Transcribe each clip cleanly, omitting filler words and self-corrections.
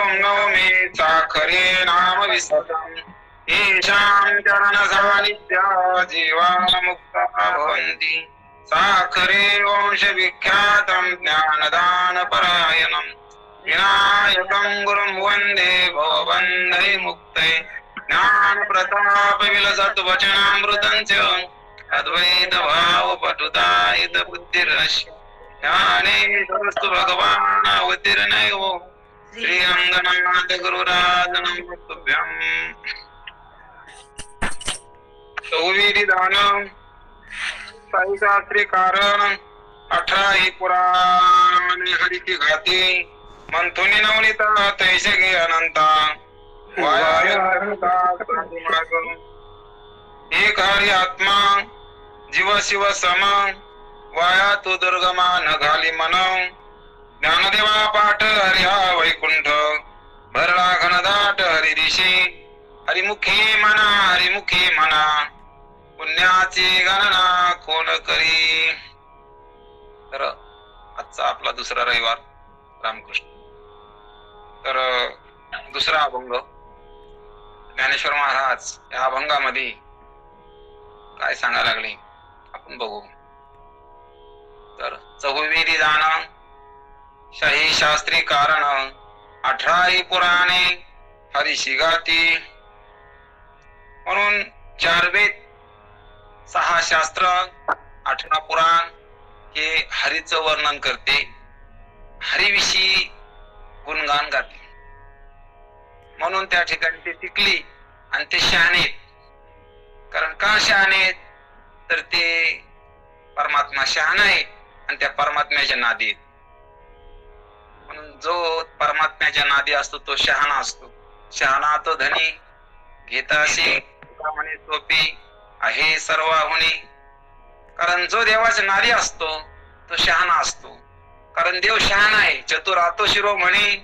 ओम नवमी साखरे नाम विसतम येषां चरण सानिध्या जीवा मुक्ता भवन्ति साखरे वंश विख्यातं ज्ञानदान परायणं विनायकं गुरुं वन्दे भवबन्धै मुक्तये ज्ञान प्रताप विलसत् वचनामृतं च अद्वैत भाव पटुतायित बुद्धिरस्य ज्ञानेश्वरस्तु भगवान् अवतीर्णयो श्री रंगनाथ गुरुराज नमस्तुभ्यं चौवीरी दान साई शास्त्री कारण 18 ही पुराण हरिची घाती मंथुनी नवनीता तैसे गे अनंता एक हरी आत्मा जीव शिव सम वाया तू दुर्गमा न घाली मन ज्ञानदेवा पाठ हरिहा वैकुंठ भरला घनदाट हरिदिशी हरिमुखी मना पुण्याची गणना कोण करी. तर आजचा आपला दुसरा रविवार रामकृष्ण. तर दुसरा अभंग ज्ञानेश्वर महाराज या अभंगामध्ये काय सांगायला लागले आपण बघू. तर चहुविरी दान शाही शास्त्री कारण 18 पुराणे हरीशी गाती. म्हणून 4 वेद 6 शास्त्र 18 पुराण हे हरीचं वर्णन करते, हरीविषयी गुणगान गाते. म्हणून त्या ठिकाणी ते टिकली आणि ते शहाणे. कारण का शहाणे? तर ते परमात्मा शहाणा आहे आणि त्या परमात्म्याच्या नादी. म्हणून जो परमात्म्याच्या नादी असतो तो शहाणा असतो. शहाणा तो धनी घेताशी म्हणे सोपी आहे सर्वाहुनी. कारण जो देवाच्या नादी असतो तो शहाणा असतो. कारण देव शहाणा आहे. चतुर आतो शिरो म्हणे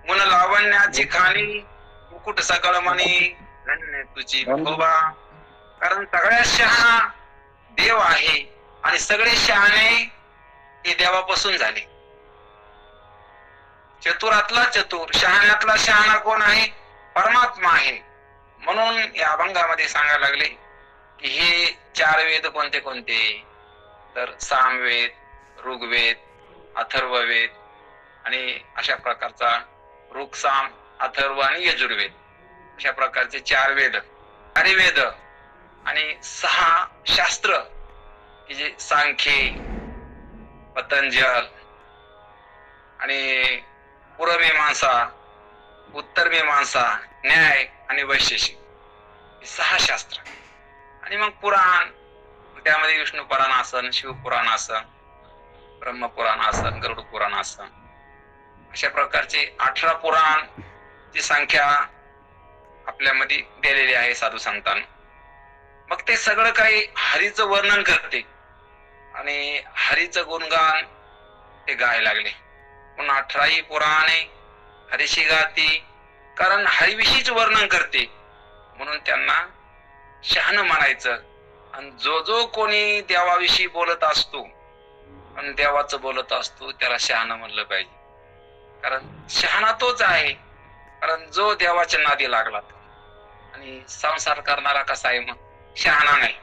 मुन लावण्याची खाणी मुकुट सकळ म्हणे धन्य तुझी भोबा. कारण सगळ्यात शहाणा देव आहे आणि सगळे शहाणे हे देवापासून झाले. चतुरातला चतुर शहाण्यातला शहाणा कोण आहे? परमात्मा आहे. म्हणून या अभंगामध्ये सांगायला लागले की हे 4 वेद कोणते कोणते? तर सामवेद, ऋग्वेद, अथर्ववेद आणि अशा प्रकारचा ऋग, साम, अथर्व आणि यजुर्वेद अशा प्रकारचे 4 वेद, हरिवेद आणि 6 शास्त्र की जे सांख्य, पतंजल आणि पूर्वमीमांसा, उत्तरमीमांसा, न्याय आणि वैशेषिक 6 शास्त्र. आणि मग पुराण, त्यामध्ये विष्णू पुराण असन, शिवपुराण असन, ब्रह्मपुराण असन, गरुड पुराण असन अशा प्रकारचे 18 पुराण ची संख्या आपल्यामध्ये दिलेली आहे साधू संतांना. मग ते सगळं काही हरीचं वर्णन करते आणि हरीचं गुणगान ते गायला लागले. म्हणून 18 पुराणे हरीशी गाती. कारण हरीविषयीच वर्णन करते म्हणून त्यांना शहाणं म्हणायचं. आणि जो कोणी देवाविषयी बोलत असतो आणि देवाचं बोलत असतो त्याला शहाणं म्हणलं पाहिजे. कारण शहाणा तोच आहे कारण जो देवाच्या नादी लागला. आणि संसार करणारा कसा आहे? मग शहाणा नाही.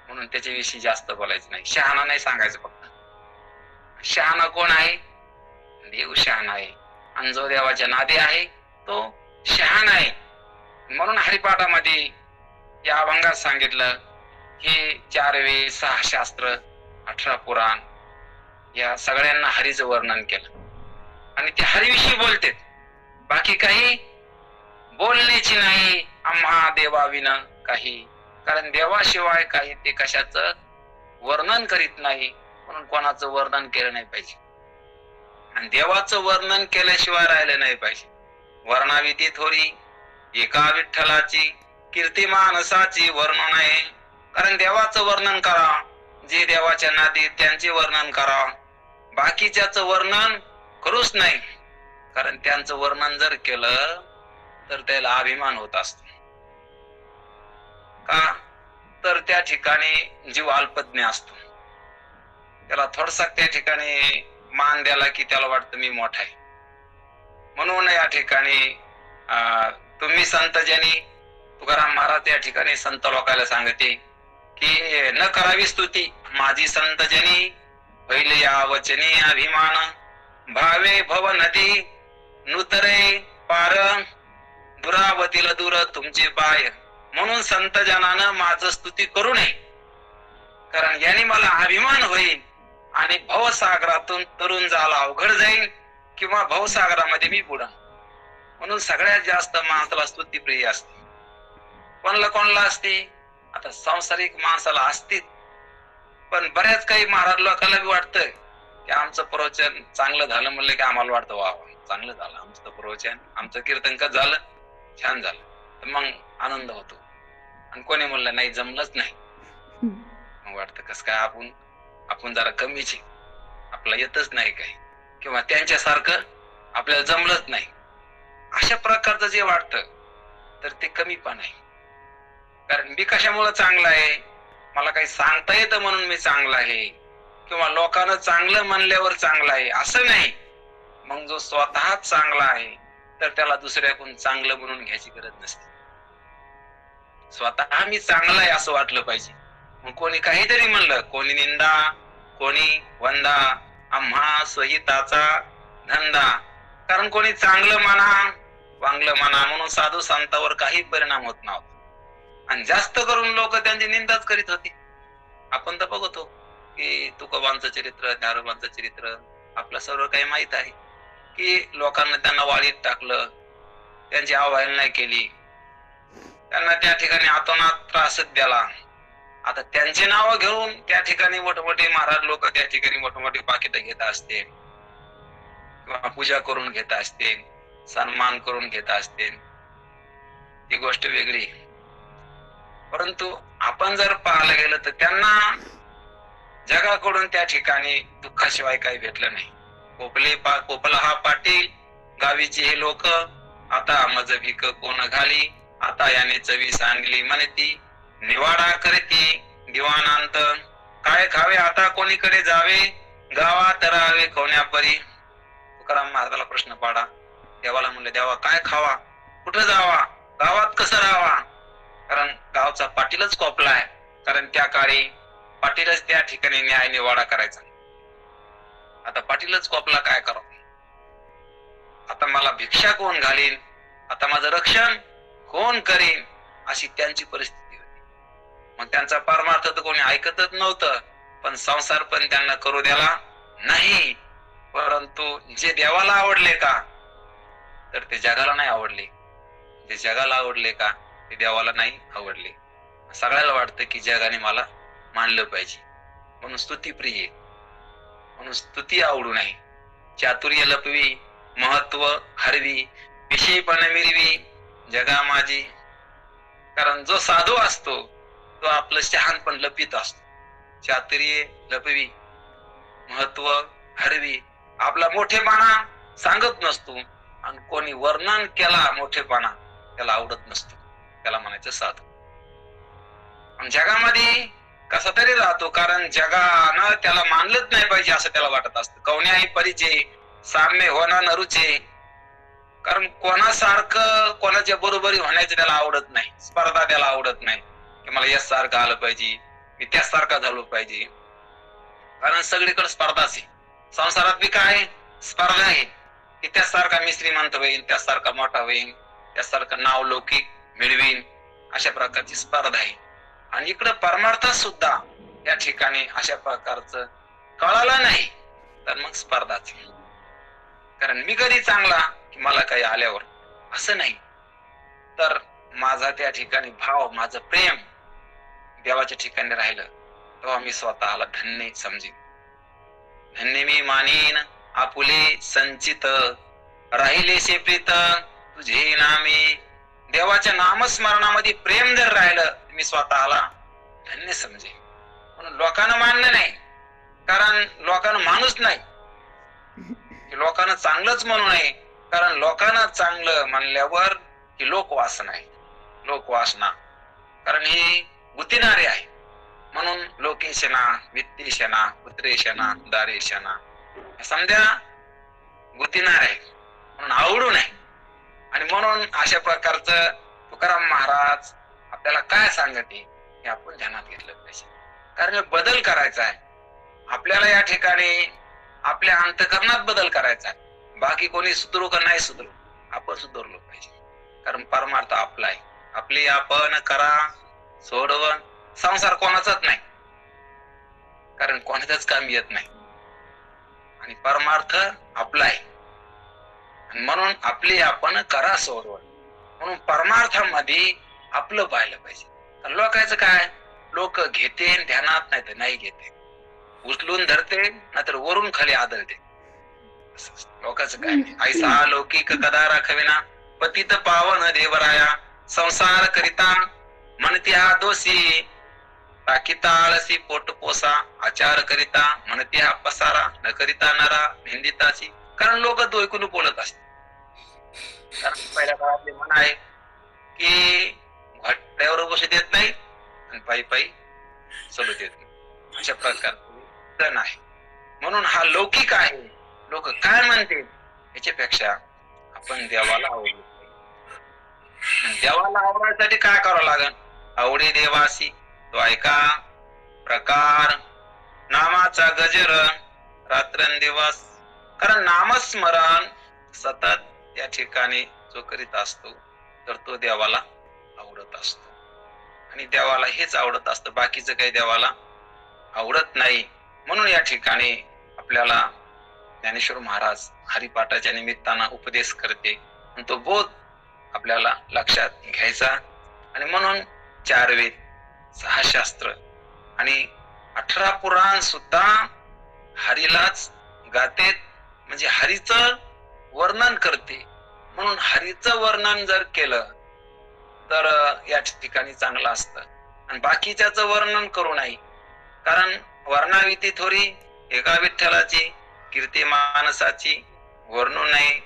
म्हणून त्याच्याविषयी जास्त बोलायचं नाही. शहाणा नाही सांगायचं. फक्त शहाणा कोण आहे? देव शहाणा आहे. आणि जो देवाच्या नादी आहे तो शहाणा आहे. म्हणून हरिपाठामध्ये या अभंगात सांगितलं की 4 वेद, 6 शास्त्र, 18 पुराण या सगळ्यांना हरीचं वर्णन केलं. आणि ते हरीविषयी बोलते, बाकी काही बोलण्याची नाही. आम्हा देवाविना काही. कारण देवाशिवाय काही ते कशाचं वर्णन करीत नाही. म्हणून कोणाचं वर्णन केलं नाही पाहिजे. आणि देवाचं वर्णन केल्याशिवाय राहिलं नाही पाहिजे. वर्णावी ती थोरी एका विठ्ठलाची कीर्ती मानसाची वर्णन आहे. कारण देवाचं वर्णन करा, जे देवाच्या नादी त्यांचे वर्णन करा. बाकीच्याचं वर्णन करूच नाही. कारण त्यांचं वर्णन जर केलं तर त्याला अभिमान होत असतो. का? तर त्या ठिकाणी जीव अल्पज्ञ असतो. त्याला थोडसा त्या ठिकाणी मान द्याला की त्याला वाटतं मी मोठा आहे. म्हणून या ठिकाणी तुम्ही संत जनी, तुकाराम महाराज या ठिकाणी संत लोकांना सांगते की न करावी स्तुती माझी संत जनी, पहिले या वचनी अभिमान, भावे भव नदी नूतरे पार, दुरावतील दूर तुमचे पाय, म्हणून संत जनानं माझं स्तुती करू नये, कारण याने मला अभिमान होईल आणि भवसागरातून तरुण जायला अवघड जाईल किंवा भवसागरामध्ये मी बुडा. म्हणून सगळ्यात जास्त माणसाला स्तुती प्रिय असते. कोणाला असते? आता सांसारिक माणसाला असते, पण बऱ्याच काही महाराज लोकांना बी वाटतं की आमचं प्रवचन चांगलं झालं म्हणलं की आम्हाला वाटतं वा चांगलं झालं आमचं प्रवचन, आमचं कीर्तन कसं झालं, छान झालं, तर मग आनंद होतो. आणि कोणी म्हणलं नाही जमलंच नाही, मग वाटतं कस काय आपण जरा कमीच आहे, आपला येतच नाही काही, किंवा त्यांच्यासारखं आपल्याला जमलंच नाही. अशा प्रकारचं जे वाटतं तर ते कमीपण आहे. कारण मी कशामुळे चांगला आहे, मला काही सांगता येतं म्हणून मी चांगला आहे, किंवा लोकांना चांगलं म्हणल्यावर चांगला आहे असं नाही. मग जो स्वतःच चांगला आहे तर त्याला दुसऱ्याकडून चांगलं म्हणून घ्यायची गरज नसते. स्वतः मी चांगला आहे असं वाटलं पाहिजे. मग कोणी काहीतरी म्हणलं, कोणी निंदा कोणी वंदा, आम्हा स्वहिताचा धंदा. कारण कोणी चांगलं म्हणा वांगलं म्हणा म्हणून साधू संतांवर काही परिणाम होत नव्हता, आणि जास्त करून लोक त्यांची निंदाच करीत होते. आपण तर बघतो की तुकोबांचं चरित्र, ज्ञानोबांचं चरित्र आपलं सर्व काही माहित आहे की लोकांना त्यांना वाळीत टाकलं, त्यांची अवहेलना नाही केली, त्यांना त्या ठिकाणी अतोनात त्रास द्याला. आता त्यांचे नाव घेऊन त्या ठिकाणी मोठमोठे महाराज लोक त्या ठिकाणी मोठमोठे पाकिट घेत असते किंवा पूजा करून घेत असते, सन्मान करून घेत असते, ती गोष्ट वेगळी. परंतु आपण जर पाहायला गेलं तर त्यांना जगाकडून त्या ठिकाणी दुःखाशिवाय काही भेटलं नाही. कोपला हा पाटील गावीचे हे लोक, आता मज भीक कोण घाली, आता याने चवी सांगली म्हणती, निवाडा करती दिवाणांत, काय खावे आता कोणीकडे जावे, गावात राहावे कोण्यापरी. तुकाराम महाराजाला प्रश्न पाडा, देवाला म्हणले देवा काय खावा, कुठं जावा, गावात कसं राहावा. कारण गावचा पाटीलच कोपलाय, कारण त्या काळी पाटीलच त्या ठिकाणी न्याय निवाडा करायचा. आता पाटीलच कोपला, काय करावं, आता मला भिक्षा कोण घालीन, आता माझं रक्षण कोण करीन, अशी त्यांची परिस्थिती होती. मग त्यांचा परमार्थ तर कोणी ऐकतच नव्हतं, पण संसार पण त्यांना करू द्याला नाही. परंतु जे देवाला आवडले का तर ते जगाला नाही आवडले, जे जगाला आवडले का ते देवाला नाही आवडले. सगळ्याला वाटतं की जगाने मला मानलं पाहिजे, म्हणून स्तुती प्रिय, म्हणून स्तुती आवडू नाही. चातुर्य लपवी महत्व हरवी, विषयपण मिरवी जगा माझी. कारण जो साधू असतो तो आपलं शहाणपण लपित असतो. चातुर्य लपवी महत्व हरवी, आपला मोठेपणा सांगत नसतो, आणि कोणी वर्णन केला मोठेपणा त्याला आवडत नसतो, त्याला म्हणायचं साधू. आणि जगामध्ये कसा तरी राहतो, कारण जगानं त्याला मानलंच नाही पाहिजे असं त्याला वाटत असतं. कवण्याही परिचय साम्य होणं नरुचे, कारण कोणासारखं कोणाच्या बरोबरी होण्याचं त्याला आवडत नाही, स्पर्धा त्याला आवडत नाही की मला याच सारखं आलं पाहिजे, मी त्याच सारखा झालो पाहिजे. कारण सगळीकडे स्पर्धाच आहे. संसारात बी काय स्पर्धा आहे की त्यासारखा मी श्रीमंत होईल, त्यासारखा मोठा होईल, त्यासारखं नाव लौकिक मिळवीन, अशा प्रकारची स्पर्धा आहे. आणि इकडं परमार्थात सुद्धा या ठिकाणी अशा प्रकारचं कळालं नाही तर मग स्पर्धाच. कारण मी कधी चांगला की मला काही आल्यावर असं नाही, तर माझा त्या ठिकाणी भाव, माझं प्रेम देवाच्या ठिकाणी राहिलं तेव्हा मी स्वतःला धन्य समजेन. धन्य मी मानीन आपुले संचित, राहिलेसे प्रीत तुझे नामे. देवाच्या नामस्मरणामध्ये प्रेम जर राहिलं मी स्वतःला धन्य समजेन. म्हणून लोकांना मानणं नाही, कारण लोकांना माणूस नाही की लोकांना चांगलंच म्हणू नये, कारण लोकांना चांगलं म्हणल्यावर ही लोकवासना आहे, लोकवासना. कारण ही गुतिणारे आहे. म्हणून लोकेशना वित्तेशना पुत्रेशना दारेशना समजा गुतिनार आहे. म्हणून आवडू नये. आणि म्हणून अशा प्रकारचं तुकाराम महाराज आपल्याला काय सांगते हे आपण ध्यानात घेतलं पाहिजे. कारण बदल करायचा आहे आपल्याला या ठिकाणी, आपल्या अंतःकरणात बदल करायचा आहे. बाकी कोणी सुधरू का नाही सुधरू, आपण सुधारलो पाहिजे. कारण परमार्थ आपला आहे. आपली आपण करा सोडवण, संसार कोणाचाच नाही, कारण कोणाचंच काम येत नाही. आणि परमार्थ आपला आहे म्हणून आपली आपण करा सोडवण. म्हणून परमार्थामध्ये आपलं पाहिलं पाहिजे. तर लोकांचं काय, लोक घेते ध्यानात नाही तर नाही घेते, उचलून धरते नाहीतर वरून खाली आदळते. लोकांचं काय, ऐसा लौकिक कदा राखविना पतित पावन देवराया संसार करिता म्हणत्या दोषी राखिता आळसी पोट पोसा आचार करिता म्हणत्या पसारा न करिता नरा निंदिताची. कारण लोक दोयकून बोलत असतात. कारण पहिल्या काळातले म्हण आहे की घोड्यावर बसू देत नाही आणि पायी पायी चलू देत नाही, अशा प्रकारचे जण आहे. म्हणून हा लौकिक आहे, लोक काय म्हणते याच्यापेक्षा आपण देवाला आवडलो. देवाला आवडायसाठी काय करावं लागेल, आवडी देवासी तो ऐका प्रकार नामाचा गजर रात्रंदिवस. कारण नामस्मरण सतत या ठिकाणी जो करीत असतो तर तो देवाला आवडत असतो. आणि देवाला हेच आवडत असतं, बाकीचं काही देवाला आवडत नाही. म्हणून या ठिकाणी आपल्याला ज्ञानेश्वर महाराज हरिपाठाच्या निमित्तानं उपदेश करते आणि तो बोध आपल्याला लक्षात घ्यायचा. आणि म्हणून 4 वेद 6 शास्त्र आणि 18 पुराण सुद्धा हरीलाच गातेत, म्हणजे हरीचं वर्णन करते. म्हणून हरीचं वर्णन जर केलं तर या ठिकाणी चांगलं असतं. आणि बाकीच्याचं वर्णन करू नये, कारण वर्णाविती थोडी एका विठ्ठलाची कीर्ती मानसाची वर्णू नये.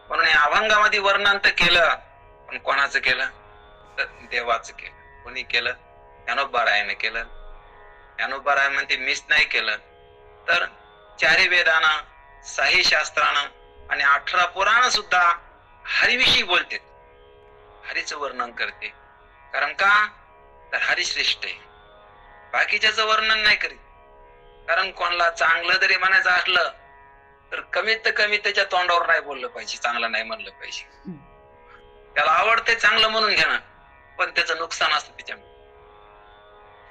म्हणून या अभंगामध्ये वर्णन तर केलं, पण कोणाचं केलं तर देवाचं केलं. कोणी केलं, ज्ञानोबारायाने केलं. ज्ञानोबाराय म्हणते मीच नाही केलं, तर 4 वेदानं 6 शास्त्रानं आणि 18 पुराण सुद्धा हरिविषयी बोलते, हरीचं वर्णन करते. कारण का, तर हरी श्रेष्ठ आहे, बाकीच्याचं वर्णन नाही करीत. कारण कोणाला चांगलं जरी म्हणायचं असलं तर कमीत कमी त्याच्या तोंडावर नाही बोललं पाहिजे, चांगलं नाही म्हणलं पाहिजे. त्याला आवडते चांगलं म्हणून घेणं, पण त्याचं नुकसान असतं त्याच्यामुळे.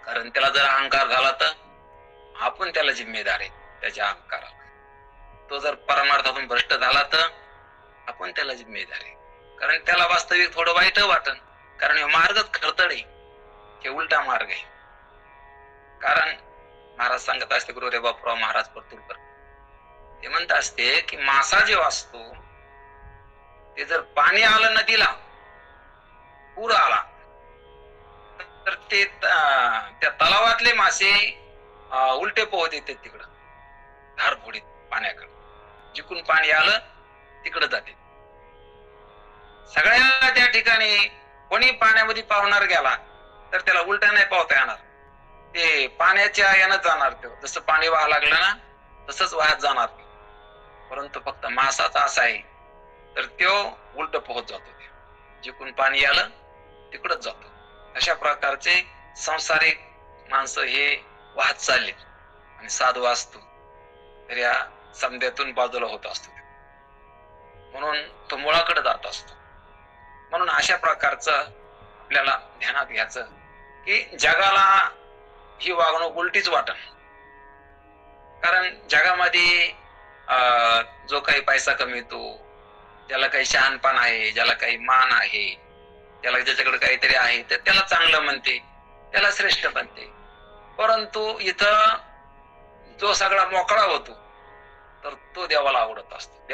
कारण त्याला जर अहंकार झाला तर आपण त्याला जिम्मेदार आहे त्याच्या अहंकाराला. तो जर परमार्थातून भ्रष्ट झाला तर आपण त्याला जिम्मेदार आहे. कारण त्याला वास्तविक थोडं वाईट वाटन, कारण हे मार्गच खरतड आहे, हे उलटा मार्ग आहे. कारण महाराज सांगत असते, गुरु रे बापूराव महाराज परतूरकर, ते म्हणत असते की मासा जेव्हा असतो ते जर पाणी आलं नदीला, पूर आला, तर ते त्या तलावातले मासे उलटे पोहत येते तिकडं धारफोडीत पाण्याकडे. जिकडून पाणी आलं तिकडे जाते. सगळ्यांना त्या ठिकाणी कोणी पाण्यामध्ये पावणार गेला तर त्याला उलटा नाही पावता येणार, ते पाण्याच्या यानं जाणार. ते जसं पाणी वाहा लागलं ना तसंच वाहत जाणार. परंतु फक्त मासाचा असा आहे तर तो उलट पोहत जातो, ते जिकडून पाणी आलं तिकडच जातो. अशा प्रकारचे संसारिक माणसं हे वाहत चालले आणि साधू असतो तर या समध्यातून बाजूला होत असतो, म्हणून तो मुळाकडे जात असतो. म्हणून अशा प्रकारचं आपल्याला ध्यानात घ्यायचं की जगाला ही वागणूक उलटीच वाटण. कारण जगामध्ये जो काही पैसा कमवतो, ज्याला काही शहाणपण आहे, ज्याला काही मान आहे, ज्याला ज्याच्याकडे काहीतरी आहे तर त्याला चांगलं म्हणते, त्याला श्रेष्ठ म्हणते. परंतु इथं जो सगळा मोकळा होतो तर तो देवाला आवडत असतो.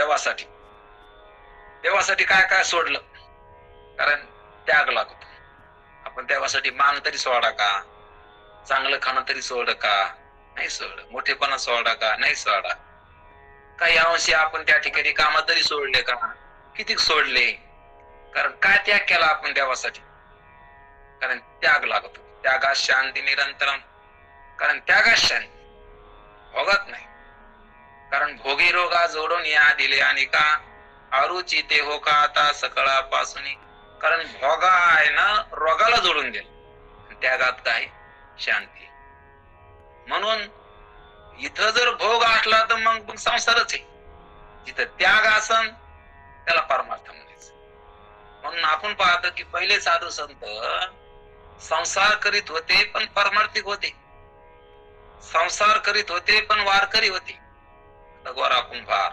देवासाठी काय काय सोडलं, कारण त्याग लागतो. आपण देवासाठी मान तरी सोडा का, चांगलं खाणं तरी सोड का, नाही सोड, मोठेपणा सोडा का, नाही सोडा. काही अंशी आपण त्या ठिकाणी कामात तरी सोडले का, किती सोडले. कारण काय त्याग केला आपण देवासाठी, कारण त्याग लागतो. त्यागात शांती निरंतरम, कारण त्यागात शांती भोगत नाही. कारण भोगी रोगा जोडून या दिले आणि का आरुची ते हो का आता सकळापासून, कारण भोगा आहे ना रोगाला जोडून दिलं, त्यागात काय शांती. म्हणून इथं जर भोग असला तर मग संसारच आहे, जिथं त्याग असन त्याला परमार्थ म्हणायचं. म्हणून आपण पाहतो की पहिले साधू संत संसार करीत होते पण परमार्थिक होते, संसार करीत होते पण वारकरी होते. गोरा कुंभार,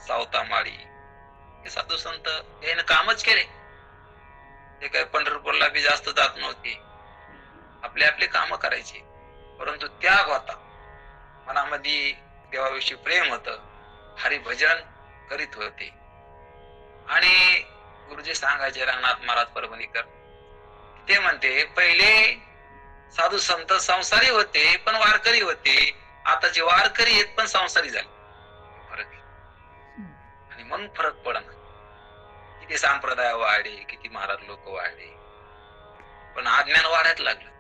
सावता माळी हे साधू संत याने कामच केले. ते काही पंढरपूरला बी जास्त जात नव्हते, आपले आपले काम करायचे, परंतु त्याग होता, मनामध्ये देवाविषयी प्रेम होत, हरिभजन करीत होते. आणि गुरुजी सांगायचे रंगनाथ महाराज परभणीकर, ते म्हणते पहिले साधू संत संसारी होते पण वारकरी होते, आता जे वारकरी आहेत पण संसारी झाले. फरक आहे. आणि म्हणून फरक पडणार. किती संप्रदाय वाढले, किती महाराज लोक वाढले, पण अज्ञान वाढायला लागलं.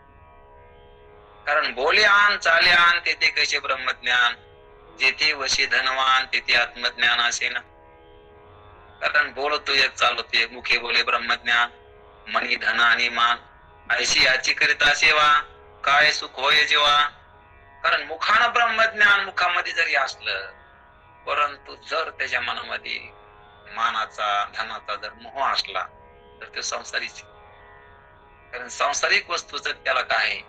कारण बोले आण चाले आण तेथे कसे ब्रह्मज्ञान, जेथे वशी धनवान तेथे आत्मज्ञान असे ना. कारण बोलतो एक चालतो एक, मुखे बोले ब्रह्मज्ञान, मनी धन आणि मान, ऐशी याची करिता सेवा, काय सुख होय जेव्हा. कारण मुखानं ब्रह्मज्ञान मुखामध्ये जरी असलं, परंतु जर त्याच्या मनामध्ये मानाचा धनाचा जर मोह असला तर तो संसारीच. कारण सांसारिक वस्तूच त्याला काय आहे,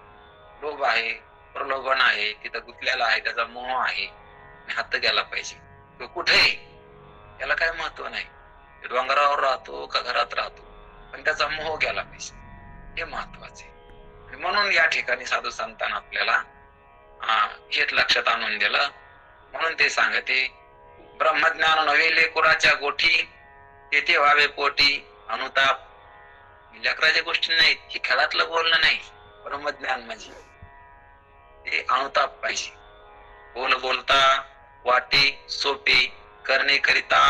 लोभ आहे, प्रलोभन आहे, तिथं गुंतलेला आहे, त्याचा मोह आहे, हात गेला पाहिजे. तो कुठे त्याला काय महत्व नाही, डोंगरावर राहतो का घरात राहतो, पण त्याचा मोह गेला पाहिजे, हे महत्वाचे. म्हणून या ठिकाणी साधू संतांना आपल्याला हेच लक्षात आणून दिलं. म्हणून ते सांगते, ब्रह्मज्ञान नव्हे लेकुराच्या गोठी, तेथे व्हावे पोटी अनुताप. लेकराच्या गोष्टी नाहीत, ही खेळातलं बोलणं नाही. ब्रह्मज्ञान म्हणजे ते अनुताप पाहिजे. बोल बोलता वाटे सोपे, करणे करिता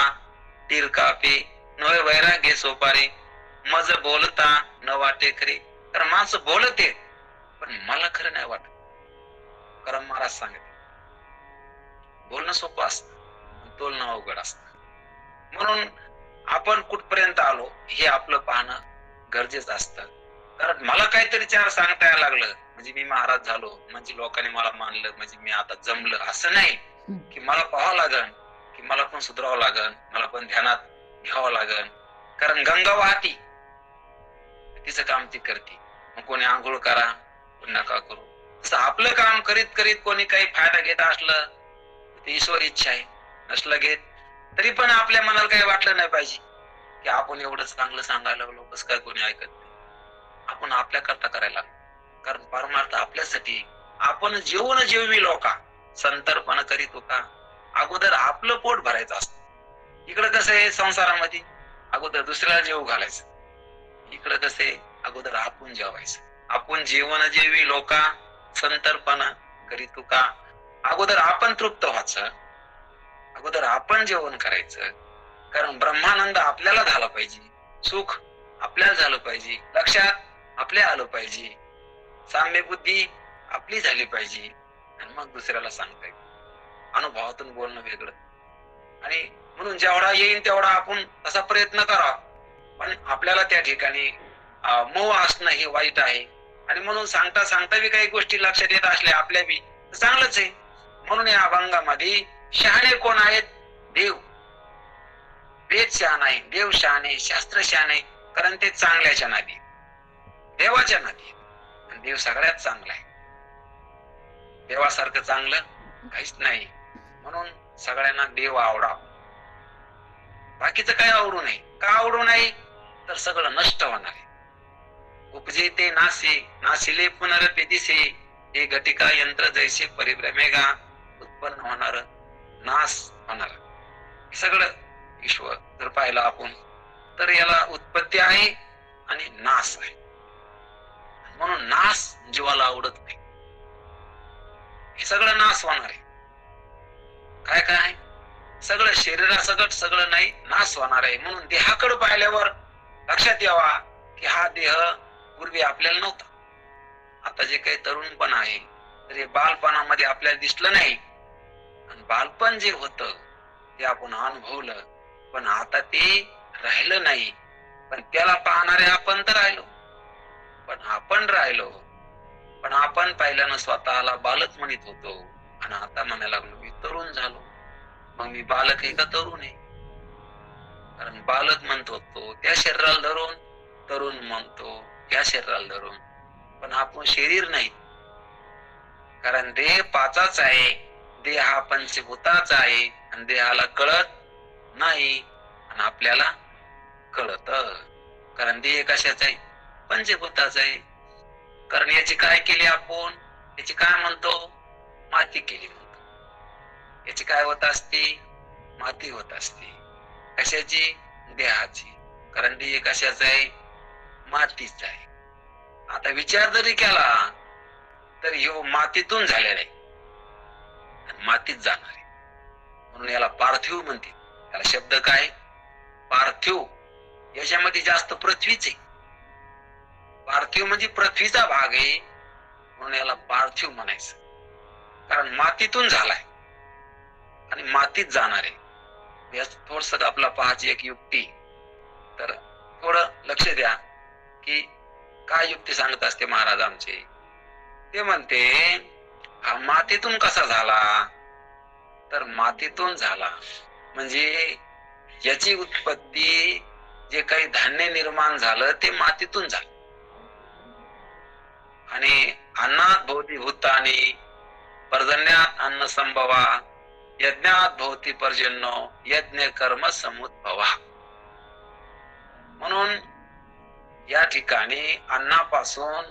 तीर कापे, नवे वैराग्य सोपारे, मज बोलता न वाटे खरे. तर माणसं बोलते पण मला खरं नाही वाटत. कारण महाराज सांगते बोलणं सोपं असतं, बोलणं अवघड असतं. म्हणून आपण कुठपर्यंत आलो हे आपलं पाहणं गरजेचं असतं. कारण मला काहीतरी चार सांगता यायला लागलं म्हणजे मी महाराज झालो, म्हणजे लोकांनी मला मानलं, म्हणजे मी आता जमलं, असं नाही. की मला पाहावं लागन, की मला पण सुधारावं लागन, मला पण ध्यानात घ्यावं लागन. कारण गंगा वाहती, तिचं काम ती करते. मग कोणी आंघोळ करा, नका करू. तसं आपलं काम करीत करीत कोणी काही फायदा घेत असलं ते ईश्वर इच्छा आहे, नसलं घेत तरी पण आपल्या मनाला काही वाटलं नाही पाहिजे की आपण एवढं चांगलं सांगायला लागलो, बस काय कोणी ऐकत नाही. आपण आपल्या करता करायला लागलो. कारण परमार्थ आपल्यासाठी. आपण जेवून जेवी लोका संतर्पण करीत होता. अगोदर आपलं पोट भरायचं असतं. इकडं कसं आहे संसारामध्ये अगोदर दुसऱ्याला जेवू घालायचं, इकडं कसं आहे अगोदर आपण जेवायचं. आपण जेवण जेवी लोका संतर्पण करीत होता. अगोदर आपण तृप्त व्हायचं, अगोदर आपण जेवण करायचं. कारण ब्रह्मानंद आपल्याला झाला पाहिजे, सुख आपल्याला झालं पाहिजे, लक्षात आपल्या आलं पाहिजे, साम्य बुद्धी आपली झाली पाहिजे, आणि मग दुसऱ्याला सांगता येईल. अनुभवातून बोलणं वेगळं. आणि म्हणून जेवढा येईल तेवढा आपण तसा प्रयत्न करा. पण आपल्याला त्या ठिकाणी मोह असणं हे वाईट आहे. आणि म्हणून सांगता सांगता बी काही गोष्टी लक्षात येत असल्या आपल्या बी चांगलंच आहे. म्हणून या अभंगामध्ये शहाणे कोण आहेत? देव. वेद शहाण आहे, देव शहाण आहे, शास्त्र शहाण आहे. कारण ते चांगल्याच्या नादी, देवाच्या नादी. देव सगळ्यात चांगला आहे, देवासारखं चांगलं काहीच नाही. म्हणून सगळ्यांना देव आवडा, बाकीचं काय आवडू नाही. का आवडू नाही? तर सगळं नष्ट होणार आहे. उपजे ते नासे, नाशिले पुनरपे दिसे, हे घटिका यंत्र जैसे परिभ्रमेगा. उत्पन्न होणार, नाश होणार, सगळं विश्व जर पाहिलं आपण तर याला उत्पत्ती आहे आणि नाश आहे. म्हणून नाश जीवाला आवडत नाही. हे सगळं नाश होणार आहे. काय काय सगळं शरीरासकट सगळं नाही नाश होणार आहे. म्हणून देहाकडे पाहिल्यावर लक्षात यावा की हा देह पूर्वी आपल्याला नव्हता. आता जे काही तरुणपण आहे तर हे बालपणामध्ये आपल्याला दिसलं नाही. आणि बालपण जे होतं ते आपण अनुभवलं, पण आता ते राहिलं नाही. पण त्याला पाहणारे आपण तर राहिलो, पण आपण राहिलो. पण आपण पहिल्यानं स्वतःला बालक म्हणत होतो आणि आता म्हणायला लागलो मी तरुण झालो. मग मी बालक आहे का तरुण आहे? कारण बालक म्हणत होतो त्या शरीराला धरून, तरुण म्हणतो त्या शरीराला धरून. पण आपण शरीर नाही, कारण देह पाचाच आहे. देह हा पंचभूताचा आहे आणि देहाला कळत नाही आणि आपल्याला कळत. कारण देह कशाचा आहे? पंचभूताचा आहे. कारण याची काय केली आपण? याची काय म्हणतो? माती केली म्हणतो. याची काय होत असते? माती होत असते. कशाची? देहाची. कारण देह कशाचा आहे? मातीचा आहे. आता विचार जरी केला तर ह्यो मातीतून झालेला आहे आणि मातीत जाणार आहे. म्हणून याला पार्थिव म्हणते. याला शब्द काय? पार्थिव. याच्यामध्ये जास्त पृथ्वीच आहे. पार्थिव म्हणजे पृथ्वीचा भाग आहे, म्हणून याला पार्थिव म्हणायचं. कारण मातीतून झालाय आणि मातीत जाणार आहे. याच थोडस आपला पाहायची एक युक्ती. तर थोडं लक्ष द्या की काय युक्ती सांगत असते महाराज आमचे. ते म्हणते हा मातीतून कसा झाला? तर मातीतून झाला म्हणजे याची उत्पत्ती, जे काही धान्य निर्माण झालं ते मातीतून झालं. आणि अन्नात भवती भूतानि पर्जन्यात अन्न संभवा यज्ञात भवती पर्जन्यो यज्ञ कर्म समुद्भवा. म्हणून या ठिकाणी अन्नापासून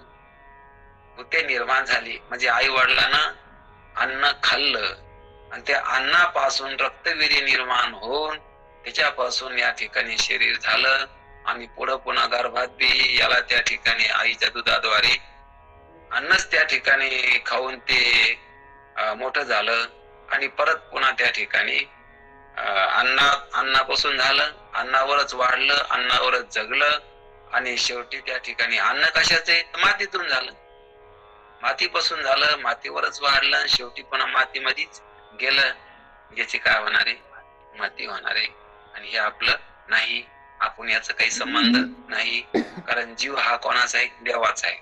भूते निर्माण झाली. म्हणजे आई वडिलांना अन्न खाल्लं आणि त्या अन्नापासून रक्तवीर्य निर्माण होऊन त्याच्यापासून या ठिकाणी शरीर झालं आणि पुढं पुन्हा गर्भात बी याला त्या ठिकाणी आईच्या दुधाद्वारे अन्नच त्या ठिकाणी खाऊन ते मोठं झालं आणि परत पुन्हा त्या ठिकाणी अन्नापासून झालं, अन्नावरच वाढलं, अन्नावरच जगलं आणि शेवटी त्या ठिकाणी अन्न कशाचे? मातीतून झालं. मातीपासून झालं, मातीवरच वाढलं, शेवटी पुन्हा मातीमध्येच गेलं. याची काय होणार आहे? माती होणार आहे. आणि हे आपलं नाही, आपण याचा काही संबंध नाही. कारण जीव हा कोणाचा आहे? देवाचा आहे.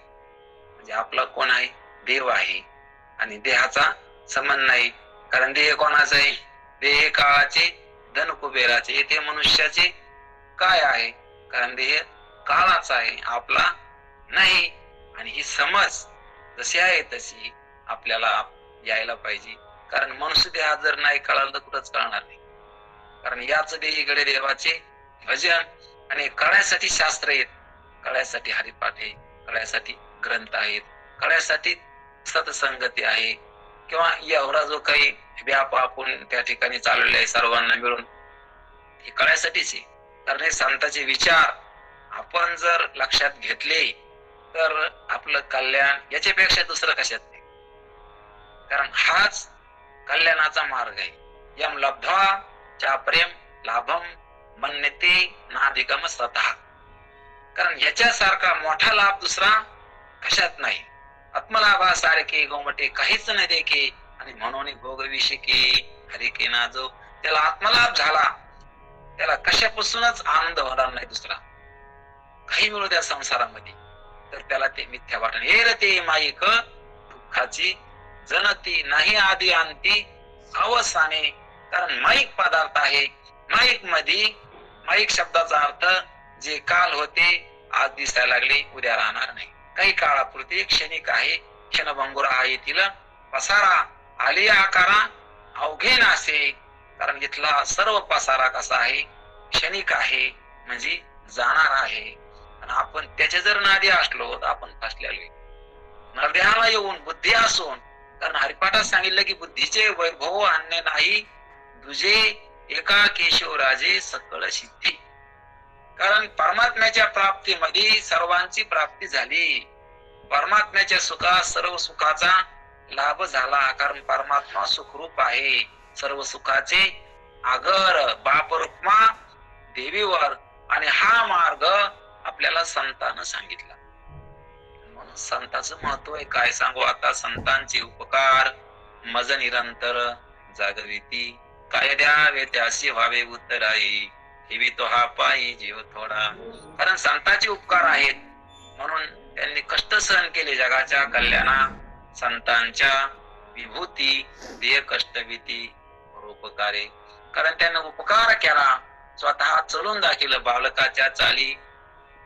म्हणजे आपला कोण आहे? देव आहे. आणि देहाचा संबंध नाही. कारण देह कोणाचा आहे? देह काळाचे, धन कुबेराचे. ते मनुष्याचे काय आहे? कारण देह काळाचा आहे, आपला नाही. आणि ही समज जशी आहे तशी आपल्याला यायला पाहिजे. कारण मनुष्य देहा जर नाही कळालं तर कुठंच कळणार नाही. कारण याच देहीकडे देवाचे भजन आणि कळण्यासाठी शास्त्र आहेत, कळण्यासाठी हरिपाठ आहे, कळण्यासाठी ग्रंथ आहेत, कळण्यासाठी सत्संगती आहे, किंवा एवढा जो काही व्याप आपण त्या ठिकाणी चालवलेला आहे सर्वांना मिळून, हे कळण्यासाठीच आहे. कारण हे संतांचे विचार आपण जर लक्षात घेतले तर आपलं कल्याण याच्यापेक्षा दुसरं कशात नाही. कारण हाच कल्याणाचा मार्ग आहे. यम लब्ध्वा चा प्रेम लाभम मन्यते नाधिगम स्वतः. कारण ह्याच्यासारखा मोठा लाभ दुसरा कशात नाही. आत्मलाभासारखे गोमटे काहीच नाही देखे आणि म्हणून भोगविषयी हरिके ना जो त्याला आत्मलाभ झाला, त्याला कशापासूनच आनंद होणार नाही दुसरा काही मिळू द्या संसारामध्ये, तर त्याला ते मिथ्या वाटण. हे रते माईक दुःखाची जनती नाही आधी अंती अवसाने. कारण माईक पदार्थ आहे. माईक मध्ये, माईक शब्दाचा अर्थ जे काल होते आज दिसायला लागले उद्या राहणार नाही. काही काळापुरते क्षणिक आहे. क्षणभंगुर हा येथील पसारा आली आकारा अवघे नासे. कारण इथला सर्व पसारा कसा आहे? क्षणिक आहे, म्हणजे जाणार आहे. आणि आपण त्याच्या जर नादी असलो तर आपण फसलेलो. नरदेहाला येऊन बुद्धी असून, कारण हरिपाठात सांगितलं की बुद्धीचे वैभव अन्य नाही तुझे एका केशवराजे सकळ सिद्धी. कारण परमात्म्याच्या प्राप्तीमध्ये सर्वांची प्राप्ती झाली. परमात्म्याच्या सुखात सर्व सुखाचा लाभ झाला. कारण परमात्मा सुखरूप आहे. सर्व सुखाचे आगर बाप रुक्मा देवीवर. आणि हा मार्ग आपल्याला संतांना सांगितला. म्हणून संतांचं महत्व आहे. काय सांगू आता. संतांचे उपकार मज निरंतर जागविती. काय द्यावे त्याशी व्हावे उत्तराई. ठेवी तो हा पायी जीव थोडा. कारण संतांचे उपकार आहेत म्हणून त्यांनी कष्ट सहन केले जगाच्या कल्याणा. संतांच्या विभूती देह कष्ट भीती परोपकारे. कारण त्यांना उपकार केला, स्वतः चलून दाखवलं बालकाच्या चाली,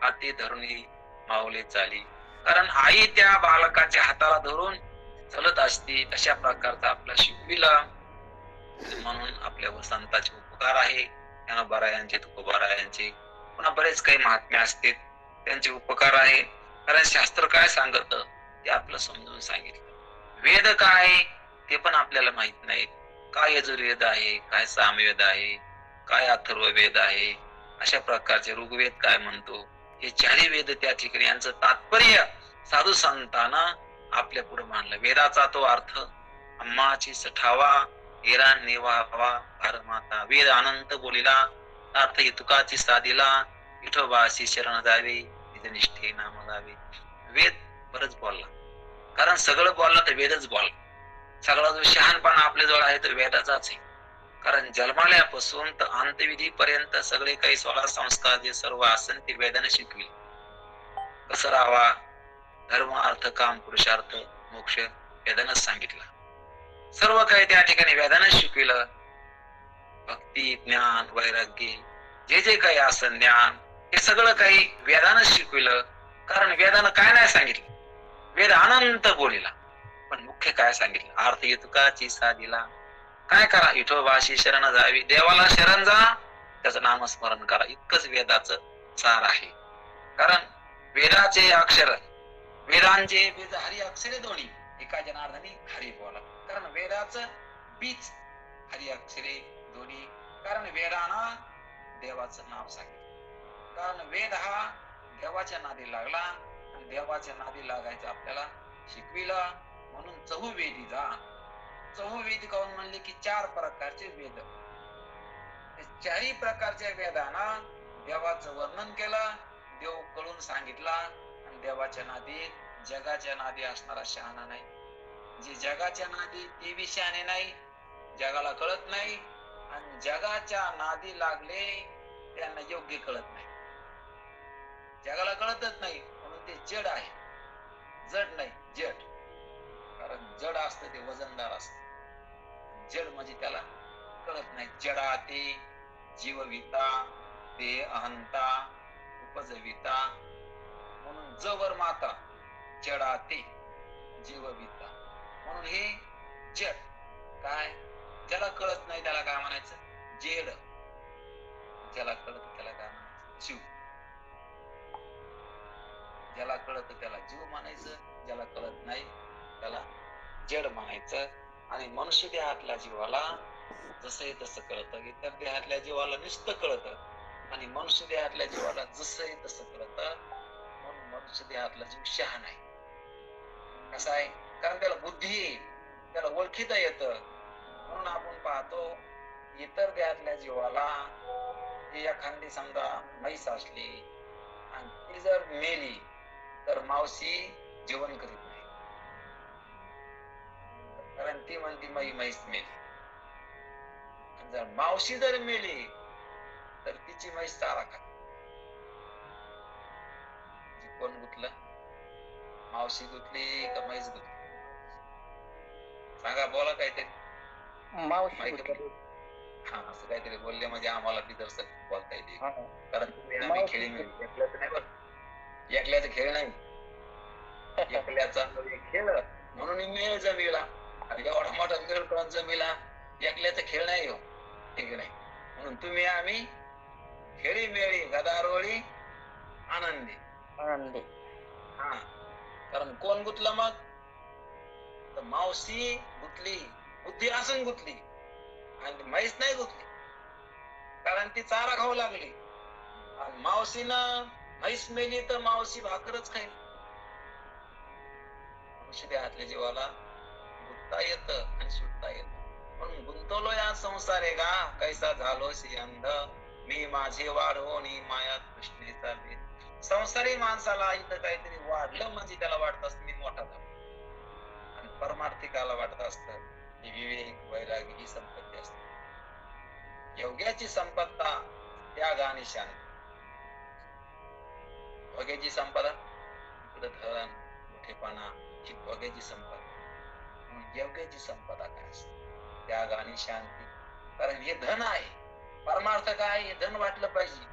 हाती धरुणी माऊली चाली. कारण आई त्या बालकाच्या हाताला धरून चलत असती, तशा प्रकारचा आपला शिकविला. म्हणून आपल्यावर संतांचे उपकार आहे. ज्ञानोबारायांचे, तुकोबारायांचे, पुन्हा बरेच काही महात्म्य असते, त्यांचे उपकार आहे. कारण शास्त्र काय सांगत ते आपलं समजून सांगितलं. वेद काय ते पण आपल्याला माहित नाही. काय यजुर्वेद आहे, काय सामवेद आहे, काय अथर्व वेद आहे, अशा प्रकारचे ऋग्वेद काय म्हणतो, हे चारही वेद त्या ठिकाणी यांचं तात्पर्य साधू संतांना आपल्या पुढे मांडलं. वेदाचा तो अर्थ अम्माची सठावा हेरा निवावा भारमाता. वेद अनंत बोलिला, अर्थ तुकाची साधिला, विठोबाशी शरण जावे, निजनिष्ठे नाम गावे. वेद बरंच बोलला, कारण सगळं बोलला तर वेदच बोलला. सगळा जो शहाणपणा आपल्या जवळ आहे तो वेदाचाच आहे. कारण जन्माल्यापासून तर अंतविधी पर्यंत सगळे काही 16 संस्कार जे सर्व असन ते वेदाने शिकविले. कसं राहावा, धर्म अर्थ काम पुरुषार्थ मोक्ष वेदानच सांगितलं. सर्व काही त्या ठिकाणी वेदाने शिकविलं. भक्ती ज्ञान वैराग्य जे जे काही असन ज्ञान, हे सगळं काही वेदानं शिकविलं. कारण वेदानं काय नाही सांगितलं, वेद अनंत बोलिला, पण मुख्य काय सांगितलं, अर्थ तुकाची साधीला. काय करा, विठोबाशी शरण जावी, देवाला शरण जा, त्याचं नामस्मरण करा, इतकंच वेदाचं सार आहे. कारण वेदाचे अक्षर, वेदांचे वेद हरी अक्षरे दोन्ही, एका जनार्दनी हरी बोला. कारण वेदाचं बीज हरी अक्षरे दोन्ही. कारण वेदानं देवाचं नाव सांगितलं. कारण वेद हा देवाच्या नादी लागला, आणि देवाच्या नादी लागायचं आपल्याला शिकविला. म्हणून चहुवेदी जा. चहुवेद काऊन म्हणले की 4 प्रकारचे वेद. चारही प्रकारच्या वेदांना देवाचं वर्णन केलं, देव कळून सांगितला. आणि देवाच्या नादी, जगाच्या नादी असणारा शहाणा नाही. जे जगाच्या नादी ते बी शहाणे नाही, जगाला कळत नाही. आणि जगाच्या नादी लागले त्यांना योग्य कळत नाही. जगाला कळतच नाही म्हणून ते जड आहे, जड नाही जड. कारण जड असतं ते वजनदार असत, जड म्हणजे त्याला कळत नाही. जडाते जीवविता देह अहंता उपजविता. म्हणून जवर माता जडाते जीवविता. म्हणून हे जड काय, ज्याला कळत नाही त्याला काय म्हणायचं, जेड. ज्याला कळत त्याला काय म्हणायचं, जीव. ज्याला कळत त्याला जीव म्हणायचं, ज्याला कळत नाही त्याला जड म्हणायचं. आणि मनुष्य देहातल्या जीवाला जसं तसं कळतं, इतर देहातल्या जीवाला नुसतं कळतं, आणि मनुष्य देहातल्या जीवाला जसं तसं कळतं. म्हणून मनुष्य देहातला जीव शहाणा आहे. कसं आहे, कारण त्याला बुद्धी आहे, त्याला ओळखीता येतं. म्हणून आपण पाहतो इतर देहातल्या जीवाला एखादी समजा म्हैस असली आणि ती जर मेली तर मावशी जेवण करीत नाही, कारण ती म्हणती माझी म्हैस मेली. आणि जर मावशी जर मेली तर तिची म्हैस चारा खात. कोण गुतलं, मावशी गुतली का म्हैस गुतली? सांगा, बोला काहीतरी. मावशी हा, असं काहीतरी बोलले म्हणजे आम्हाला बिदरसक बोलता येते. कारण तुम्ही आम्ही खेळी मिळेल, एकल्याचं नाही, बरं एकल्याचं खेळ नाही, एकल्याचा खेळ म्हणून मेळ जमिला. आणि एवढा मोठा मेळ कोण जमिला, एकल्याचा खेळ नाही हो, ठीक नाही. म्हणून तुम्ही आम्ही खेळी मेळी गदारोळी आनंदी आनंदी. हा, कारण कोण गुतलं मग, तर मावशी गुतली, बुद्धी असून गुतली, आणि म्हैस नाही गुतली, कारण ती चारा खाऊ लागली. आणि मावशीनं म्हैस मेली तर मावशी भाकरच खाईल. मनुष्य देहातल्या जीवाला गुंतता येत आणि सुटता येत. म्हणून गुंतवलो या संसारे गा, कैसा झालो अंध, मी माझे वाढवणी माया कृष्णेचा भेद. संसारी माणसाला इथं काहीतरी वाढलं म्हणजे त्याला वाटत असत मी मोठा झालो, आणि परमार्थिकाला वाटत असत विवेक वैराग्य ही संपत्ती असते. योग्याची संपत्ता त्याग आणि शांती. वगैची संपदा, इकडे धन मोठेपणा ही वगैची संपदा. म्हणून योग्याची संपदा काय असते? त्याग आणि शांती. कारण हे धन आहे. परमार्थ काय? हे धन वाटलं पाहिजे.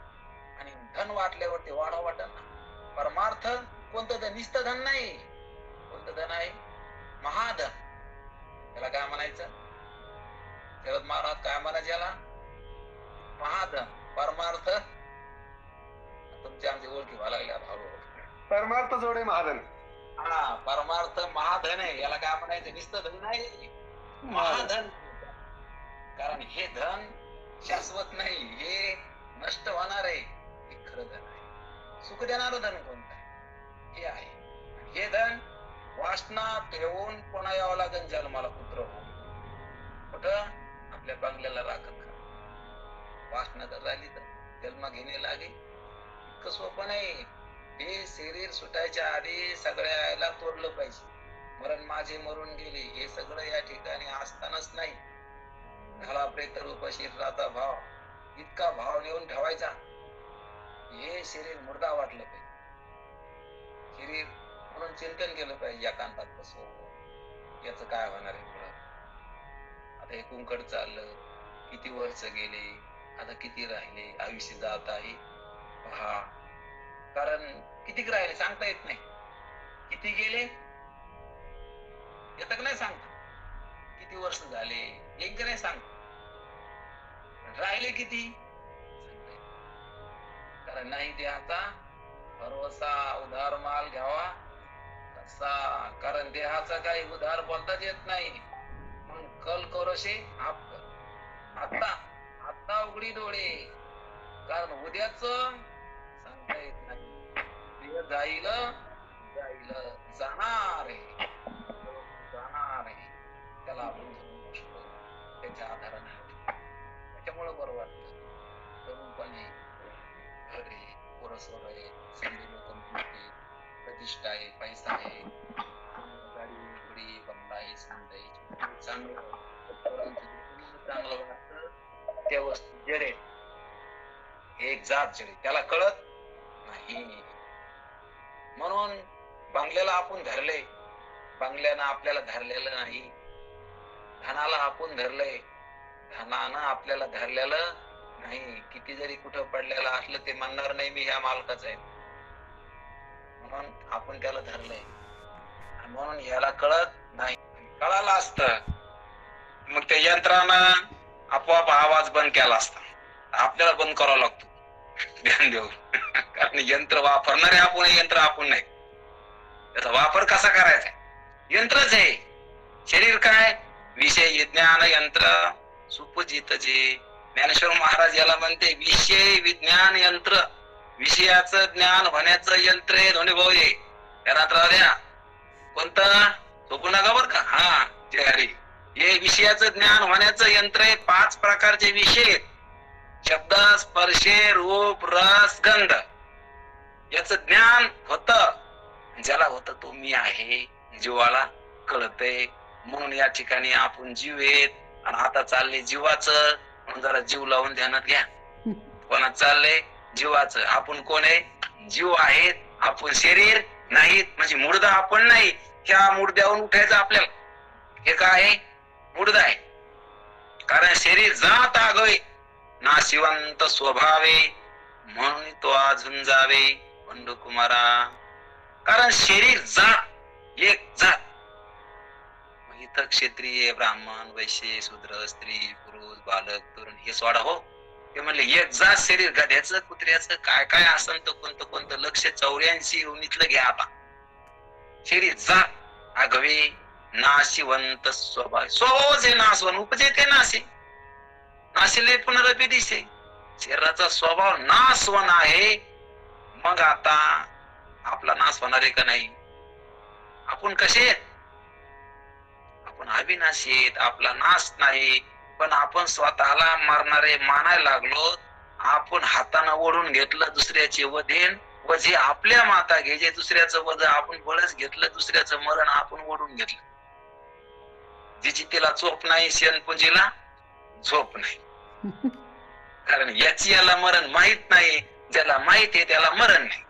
आणि धन वाटल्यावर ते वाढा वाटत ना. परमार्थ कोणतं धन? नुसतं धन नाही. कोणतं धन आहे? महाधन. त्याला काय म्हणायचं? शरद महाराज काय म्हणायचे याला? महाधन. परमार्थ तुमच्या आमची ओळखी व्हायला लागल्या हळूहळू. परमार्थ जोडे महाधन. हा, परमार्थ महाधन आहे. याला काय म्हणायचं? नुसतं धन नाही, महाधन. कारण हे धन शाश्वत नाही, हे नष्ट होणार आहे. हे खरं धन आहे. सुख देणारं धन कोणतं आहे? हे आहे. हे धन वासना ठेवून पुन्हा यावं लागेल जन्माला पुत्र होऊन. कुठं? आपल्या बंगल्याला राखत खा. वासना जर राहिली तर जन्म घेणे लागे. इतकं सोपं नाही. हे शरीर सुटायच्या आधी सगळ्याला तोडलं पाहिजे. मरण माझे मरून गेले हे सगळं या ठिकाणी असतानाच नाही. घाला प्रेत रूप शरीराचा भाव, इतका भाव नेऊन ठेवायचा. हे शरीर मुर्दा वाटलं पाहिजे. शरीर म्हणून चिंतन केलं पाहिजे एकांतात बसवून. याच काय होणार आहे पुढं? आता हे कुंकड चाललं, किती वर्ष गेले, आता किती राहिले, आयुष्य जात आहे पहा. कारण किती राहिले सांगता येत नाही. किती गेले येत नाही सांगता. किती वर्ष झाले एक नाही सांगता. राहिले किती सांगता येत. कारण नाही देहाचा भरोसा, उधार माल घ्यावा कसा. कारण देहाचा काही उधार बोलताच येत नाही. म्हणून कल करोशे आप कर. आता उघडी डोळे. कारण उद्याच सांगता येत नाही. जाईल जाणार आहे, त्याला आपण समजू शकतो. त्याच्या आधाराने त्याच्यामुळं बरं वाटतं. तरुणपणे घर आहे, पोरसोर आहे, संधी लोक मिळते, प्रतिष्ठा आहे, पैसा आहे, गाडी उघडी बंगला आहे, संधी चांगलं चांगलं वाटतं. त्या वस्तू जडे एक जात जडे त्याला कळत नाही. म्हणून बंगल्याला आपण धरले, बंगल्यानं आपल्याला धरलेलं नाही. धनाला आपण धरलंय, धनानं आपल्याला धरलेलं नाही. किती जरी कुठं पडलेलं असलं ते म्हणणार नाही मी ह्या मालकाच आहे. म्हणून आपण त्याला धरलंय. म्हणून याला कळत नाही. कळालं असतं मग त्या यंत्रानं आपोआप आवाज बंद केला असता. आपल्याला बंद करावा लागतो ध्यान देऊन. कारण यंत्र वापरणारे आपण, यंत्र आपण नाही. त्याचा वापर कसा करायचा? यंत्रच आहे. शरीर काय? विषय विज्ञान यंत्र सुपजित जे. ज्ञानेश्वर महाराज याला म्हणते विषय विज्ञान यंत्र. विषयाचं ज्ञान होण्याचं यंत्र आहे धोंडीभाऊ. त्याला राहू द्या. कोणतं? झोपू नका बर का. हा जय हरी. हे विषयाचं ज्ञान होण्याचं यंत्र आहे. 5 प्रकारचे विषय: शब्द, स्पर्शे, रूप, रस, गंध. याच ज्ञान होत. ज्याला होत तो मी आहे. जीवाला कळतंय. म्हणून या ठिकाणी आपण जीव येत आणि आता चालले जीवाचं. म्हणून जरा जीव लावून ध्यानात घ्या. कोणात चाललंय? जीवाचं. आपण कोण आहे? जीव आहेत. आपण शरीर नाहीत. म्हणजे मुर्दा आपण नाही. ह्या मुर्द्यावरून उठायचं आपल्याला. हे काय आहे? मुर्दा आहे. कारण शरीर जात आगवे नाशिवंत स्वभावे, म्हणून तो अजून जावे पंडुकुमारा. कारण शरीर जात, एक जात. इथं क्षत्रिय, ब्राह्मण, वैश्य, शूद्र, स्त्री, पुरुष, बालक, तरुण हे सोडा हो. ते म्हणले एक जात शरीर. गध्याचं, कुत्र्याचं काय काय असन तर कोणतं कोणतं लक्ष 84 युनिटलं घ्या आता. शरीर जात आगवे नाशिवंत स्वभाव. स्वभावच नाशवन उपजे ते नाशे. नाशिले पुनरपी दिसे. शरीराचा स्वभाव नाशवन आहे. मग आता आपला नाश होणार आहे का नाही? आपण कसे आहेत? आपण अविनाशी आहेत. आपला नाश नाही. पण आपण स्वतःला मारणारे मानायला लागलो. आपण हाताने ओढून घेतलं दुसऱ्याचे वधेन. वजे आपल्या माता घ्यायचे. दुसऱ्याचं वज आपण बळच घेतलं. दुसऱ्याचं मरण आपण ओढून घेतलं. जिची तिला चोप नाही, शेणपुंजीला झोप नाही. कारण याला मरण माहित नाही, ज्याला माहित आहे त्याला मरण नाही.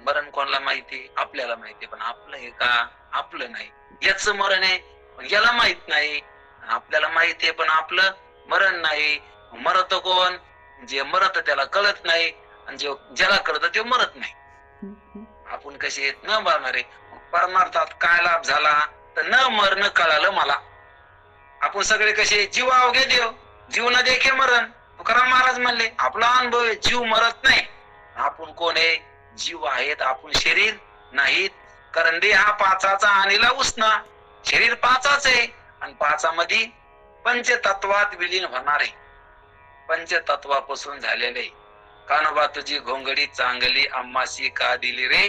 मरण कोणाला माहिती? आपल्याला माहिती, पण आपलं हे का? आपलं नाही. याच मरण आहे पण याला माहित नाही, आपल्याला माहिती आहे पण आपलं मरण नाही. मरत कोण? जे मरत त्याला कळत नाही, आणि ज्याला कळत ते मरत नाही. आपण कसे न मरणारे. परमार्थात काय लाभ झाला? तर न मरण कळालं मला. आपण सगळे कसे जीव अवघे देव, जीव न देखे मरण. तुकाराम महाराज म्हणले आपला अनुभव आहे, जीव मरत नाही. आपण कोण आहे? जीव आहेत, आपण शरीर नाहीत. कारण देह हा पाचाचा आणीला उसना. शरीर पाचाच आहे आणि पाचामध्ये पंचतत्वात विलीन होणार आहे. पंचतत्वापासून झालेले. कानोबा तुझी घोंगडी चांगली, आम्हाशी का दिली रे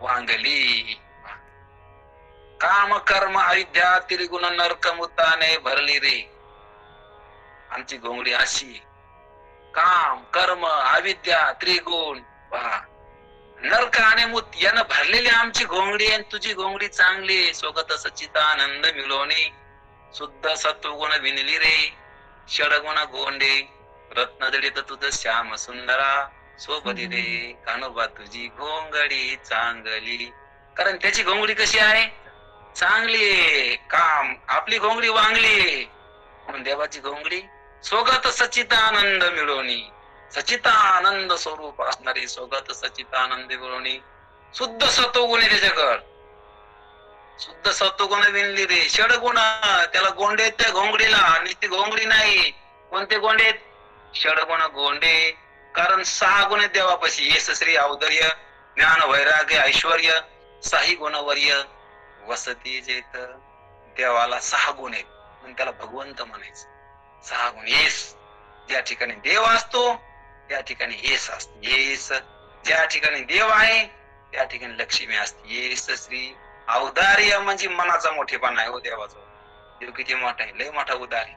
वांगली. काम कर्म अविद्या त्रिगुण नरक मुताने भरली रे. आमची घोंगडी अशी, काम कर्म अविद्या त्रिगुण नरक आणि मुत यानं भरलेली आमची घोंगडी. आणि तुझी घोंगडी चांगली, स्वगत सच्चिदानंद मिळवणे. शुद्ध सत्वगुण विनली रे, षडगुण गोंडे रत्न जडित तुझ श्याम सुंदरा सोबती रे. कानोबा तुझी घोंगडी चांगली. कारण त्याची घोंगडी कशी आहे? चांगली आहे. काम आपली घोंगडी वांगली, म्हणून देवाची घोंगडी स्वगत सच्चिदानंद मिळवणी. सच्चिदानंद स्वरूप असणारी स्वगत सच्चिदानंद मिळवणी. शुद्ध सत्वगुण आहे त्याच्याकडं. शुद्ध सत्वगुण विणली रे. षडगुण त्याला गोंडे त्या घोंगडीला, आणि ती घोंगडी नाही. कोणते गोंडे? षडगुण गोंडे. कारण 6 गुण देवापाशी. येस श्री औदर्य ज्ञान वैराग्य ऐश्वर्य साही गुणवर्य वसती जेत. देवाला 6 गुण आहेत म्हणून त्याला भगवंत म्हणायचं. 6 गुण. येस ज्या ठिकाणी देव असतो त्या ठिकाणी येस असतो. येस ज्या ठिकाणी देव आहे त्या ठिकाणी लक्ष्मी असते. येस श्री औदार्य म्हणजे मनाचा मोठेपणा आहे. हो देवाजवळ. देव किती मोठा आहे, लय मोठा उदार आहे.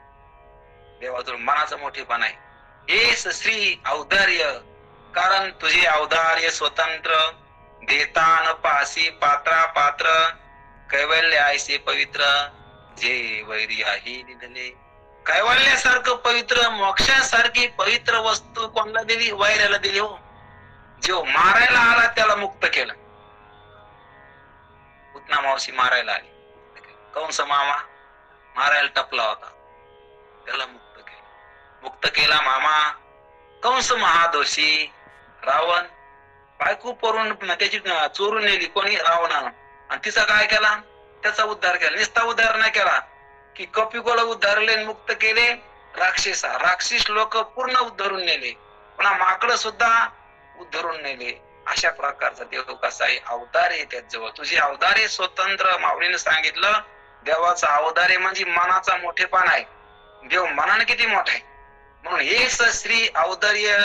देवाजवळ मनाचा मोठेपणा आहे. येस श्री औदार्य. कारण तुझे औदार्य स्वतंत्र, देता न पासी पात्रा पात्र, कैवल्य ऐसे पवित्र, जे वैरी आहे निधले. कैवल्यासारखं पवित्र, मोक्षासारखी पवित्र वस्तू कोणाला दिली? वैऱ्याला दिली. हो, जो मारायला आला त्याला मुक्त केलं. पुतना मावशी मारायला आली, कंस मामा मारायला टपला होता, त्याला मुक्त केलं. मुक्त केला मामा. कंस महादोषी रावण, बायको परून त्याची चोरून नेली कोणी? रावणानं. आणि तिचा काय केला? त्याचा उद्धार केला. निस्ता उद्धार नाही केला की कपिकोला उद्धारले, मुक्त केले. राक्षस लोक पूर्ण उद्धरून नेले, पुन्हा माकड सुद्धा उद्धरून नेले. अशा प्रकारचा देव कसा आहे? अवतार आहे त्याजवळ. तुझे अवतार आहे स्वतंत्र. माऊलीने सांगितलं देवाचा अवतार आहे म्हणजे मनाचा मोठेपणा आहे. देव मनाने किती मोठा आहे. म्हणून हे श्री औदार्य.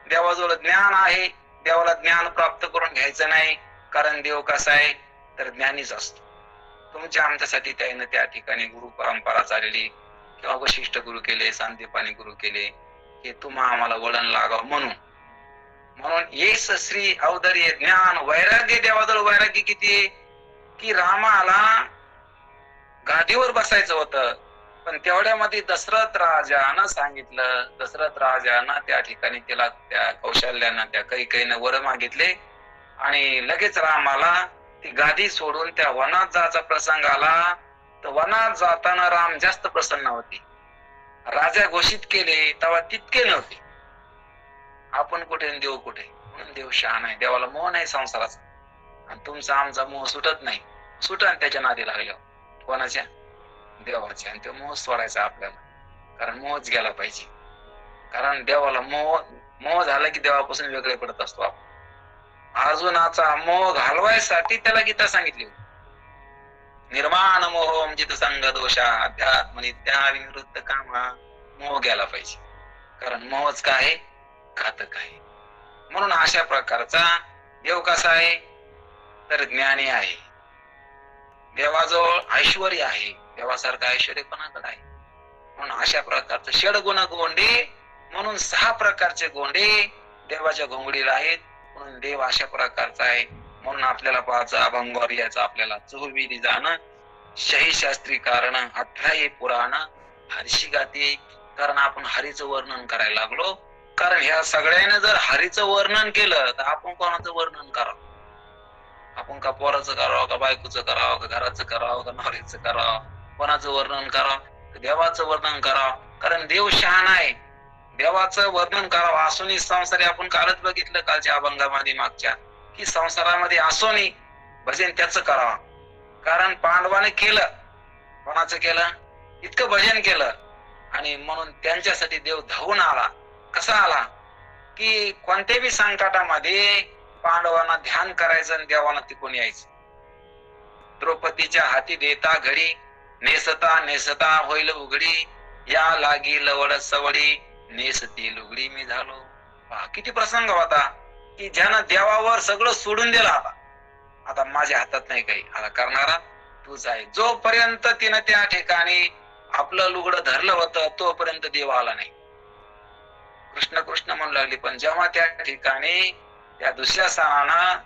देवाजवळ ज्ञान आहे. देवाला ज्ञान प्राप्त करून घ्यायचं नाही, कारण देव कसा आहे तर ज्ञानीच असतो. तुमच्या आमच्यासाठी त्याने त्या ठिकाणी गुरु परंपरा चाललेली, किंवा वशिष्ठ गुरु केले, सांदीपानी गुरु केले, हे तुम्हा आम्हाला वळण लागाव म्हणून. म्हणून येस श्री औदार्य ज्ञान वैराग्य. देवाजवळ वैराग्य किती? की रामाला गादीवर बसायचं होतं, पण तेवढ्यामध्ये दशरथ राजानं सांगितलं. दशरथ राजानं त्या ठिकाणी त्याला, त्या कौशल्यानं, त्या कैकेयीनं वर मागितले, आणि लगेच रामाला ती गादी सोडून त्या वनात जायचा प्रसंग आला. तर वनात जाताना राम जास्त प्रसन्न होते. राजा घोषित केले तेव्हा तितके नव्हते. आपण कुठे देव कुठे? म्हणून देव शहाणा आहे. देवाला मोह नाही संसाराचा, आणि तुमचा आमचा मोह सुटत नाही. सुटा त्याच्या नादी लागल्यावर. कोणाच्या? देवाच्या. आणि तो मोह सोडायचा आपल्याला, कारण मोहच गेला पाहिजे. कारण देवाला मोह झाला की देवापासून वेगळे पडत असतो आपण. अर्जुनाचा मोह घालवायसाठी त्याला गीता सांगितली. निर्माण मोह म्हणजे संग दोषा अध्यात्म नित्या विनिवृत्त कामा. मोह गेला पाहिजे, कारण मोहच काय आहे? घातक आहे. म्हणून अशा प्रकारचा देव कसा आहे तर ज्ञानी आहे. देवाजवळ ऐश्वर्य आहे. देवासारखा ऐश्वर्य कोणाकडे आहे? म्हणून अशा प्रकारचं षडगुण गोंडे. म्हणून 6 प्रकारचे गोंडे देवाच्या घोंगडीला आहेत. म्हणून देव अशा प्रकारचा आहे. म्हणून आपल्याला पाहायचं अभंगावर यायचं, आपल्याला चोहविधी जाणं, शही शास्त्री कारण, 18 पुराण, हर्षी गाते. कारण आपण हरीचं वर्णन करायला लागलो कारण ह्या सगळ्याने जर हरीचं वर्णन केलं तर आपण कोणाचं वर्णन करावं? आपण का पोराचं करावं, का बायकोचं करावं, का घराचं करावं, का नवऱ्याचं करावं, कोणाचं वर्णन करावं? देवाचं वर्णन करावं. कारण देव शहाणा आहे. देवाचं वर्णन करावं असूनही संसारी आपण कालच बघितलं कालच्या अभंगामध्ये मागच्या, की संसारामध्ये असूनही भजन त्याचं करावं. कारण पांडवाने केलं, कोणाचं केलं? इतकं भजन केलं आणि म्हणून त्यांच्यासाठी देव धावून आला. कसा आला? की कोणत्याही संकटामध्ये पांडवांना ध्यान करायचं आणि देवाला तिकून यायचं. द्रौपदीच्या हाती देता घडी, नेसता नेसता होईल उघडी, या लागी लवड सवडी, नेसती लुगडी मी झालो. पहा किती प्रसंग होता की ज्यानं देवावर सगळं सोडून दिलं. आता माझ्या हातात नाही काही, आता करणारा तूच आहे. जोपर्यंत तिनं त्या ठिकाणी आपलं लुगडं धरलं होतं तोपर्यंत देव आला नाही. कृष्ण कृष्ण म्हणू लागली. पण जेव्हा त्या ठिकाणी त्या दुसऱ्या सणानं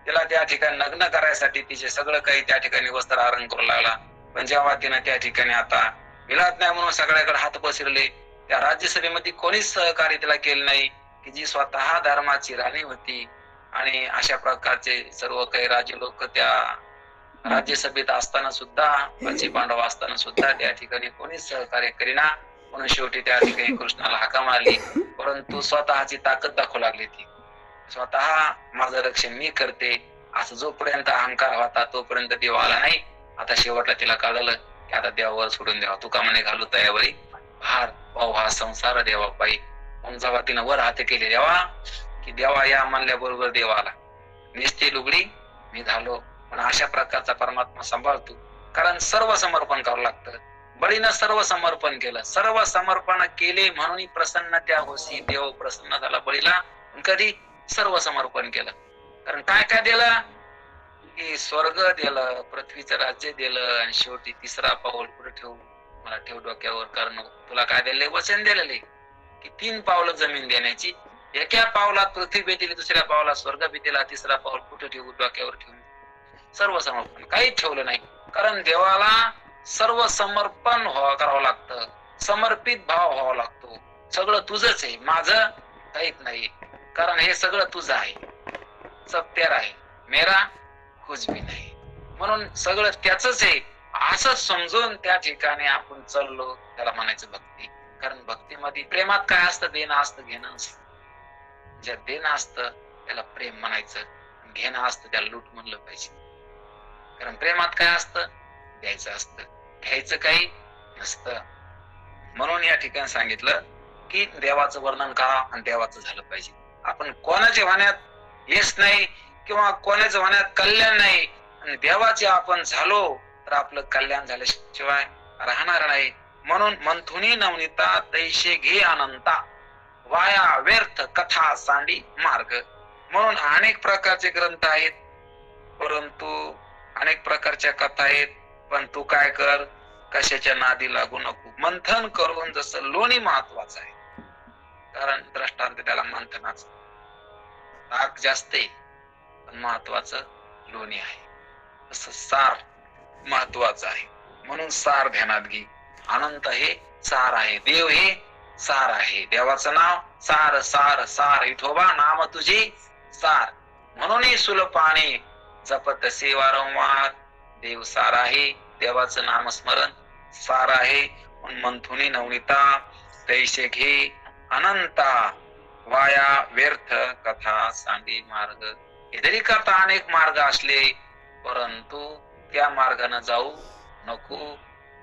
तिला त्या ठिकाणी लग्न करायसाठी तिचे सगळं काही त्या ठिकाणी वस्त्र आरण करू लागला. पण जेव्हा तिनं त्या ठिकाणी आता मिळत नाही म्हणून सगळ्याकडे हात पसरले, त्या राज्यसभेमध्ये कोणीच सहकार्य तिला केलं नाही, की जी स्वतः धर्माची राणी होती. आणि अशा प्रकारचे सर्व काही राजे लोक त्या राज्यसभेत असताना सुद्धा, पंच पांडव असताना सुद्धा त्या ठिकाणी कोणीच सहकार्य करीना. म्हणून शेवटी त्या ठिकाणी कृष्णाला हाका मारली. परंतु स्वतःची ताकद दाखवू लागली. ती स्वतः माझं रक्षण मी करते असं जोपर्यंत अहंकार होता तोपर्यंत देव आला नाही. आता शेवटला तिला कळलं की आता देवावर सोडून द्यावा. तुका म्हणे घालू तयावरी भार भाऊ हा संसार देवा पायी. मग जेव्हा तिनं वर हात केले देवा, की देवा या म्हणल्या बरोबर देव आला. नेसती लुगडी मी झालो. पण अशा प्रकारचा परमात्मा सांभाळतो. कारण सर्व समर्पण करावं लागतं. बळीनं सर्व समर्पण केलं, सर्व समर्पण केले म्हणून प्रसन्न त्या होसी. देव प्रसन्न झाला बळीला. कधी? सर्व समर्पण केलं. कारण काय काय दिलं? की स्वर्ग दिलं, पृथ्वीचं राज्य दिलं आणि शेवटी तिसरा पाऊल पुढे ठेवू, मला ठेव डोक्यावर. कारण तुला काय दिले? वचन दिलेले की 3 पावलं जमीन देण्याची. एका पावलात पृथ्वी भेटेल, दुसऱ्या पावलात स्वर्ग भेटेल, तिसरा पाऊल कुठे ठेवू? डोक्यावर ठेवू. सर्व समर्पण, काहीच ठेवलं नाही. कारण देवाला सर्व समर्पण करावं लागतं, समर्पित भाव व्हावा लागतो. सगळं तुझंच आहे, माझं काहीच नाही. कारण हे सगळं तुझं आहे. सब तेरा आहे, मेरा कुछ भी नाही. म्हणून सगळं त्याचंच आहे असं समजून त्या ठिकाणी आपण चाललो, त्याला म्हणायचं भक्ती. कारण भक्तीमध्ये प्रेमात काय असतं? देणं असतं, घेणं असतं. ज्या देणं असतं त्याला प्रेम म्हणायचं, घेणं असतं त्याला लूट म्हणलं पाहिजे. कारण प्रेमात काय असतं? द्यायचं असतं, घ्यायचं काही नसतं. म्हणून या ठिकाणी सांगितलं की देवाचं वर्णन करा आणि देवाचं झालं पाहिजे. आपण कोणाच्या वाण्यात यश नाही किंवा कोणाच्या वाण्यात कल्याण नाही, आणि देवाचे आपण झालो तर आपलं कल्याण झाल्याशिवाय राहणार नाही. म्हणून मंथुनी नवनीता तैशे घे अनंता, वाया व्यर्थ कथा सांडी मार्ग. म्हणून अनेक प्रकारचे ग्रंथ आहेत, परंतु अनेक प्रकारच्या कथा आहेत. पण तू काय कर, कशाच्या नादी लागू नको. मंथन करून जसं लोणी महत्वाचं आहे. कारण दृष्टांत त्याला मंथनाचं. ताक जास्त आहे पण महत्वाचं लोणी आहे. तसं सार महत्वाचं आहे. म्हणून सार ध्यानात घे. अनंत हे सार आहे, देव हे सार आहे. देवाचं नाव सार सार सार. विठोबा नाम तुझे सार. म्हणून सुलपाने जपत से वारंवार. देव सार आहे, देवाचं नामस्मरण सार आहे. मंथुनी नवनीता तैसे घे अनंता, वाया व्यर्थ कथा सांडी मार्ग. हे जरी करता अनेक मार्ग असले परंतु त्या मार्गाने जाऊ नको.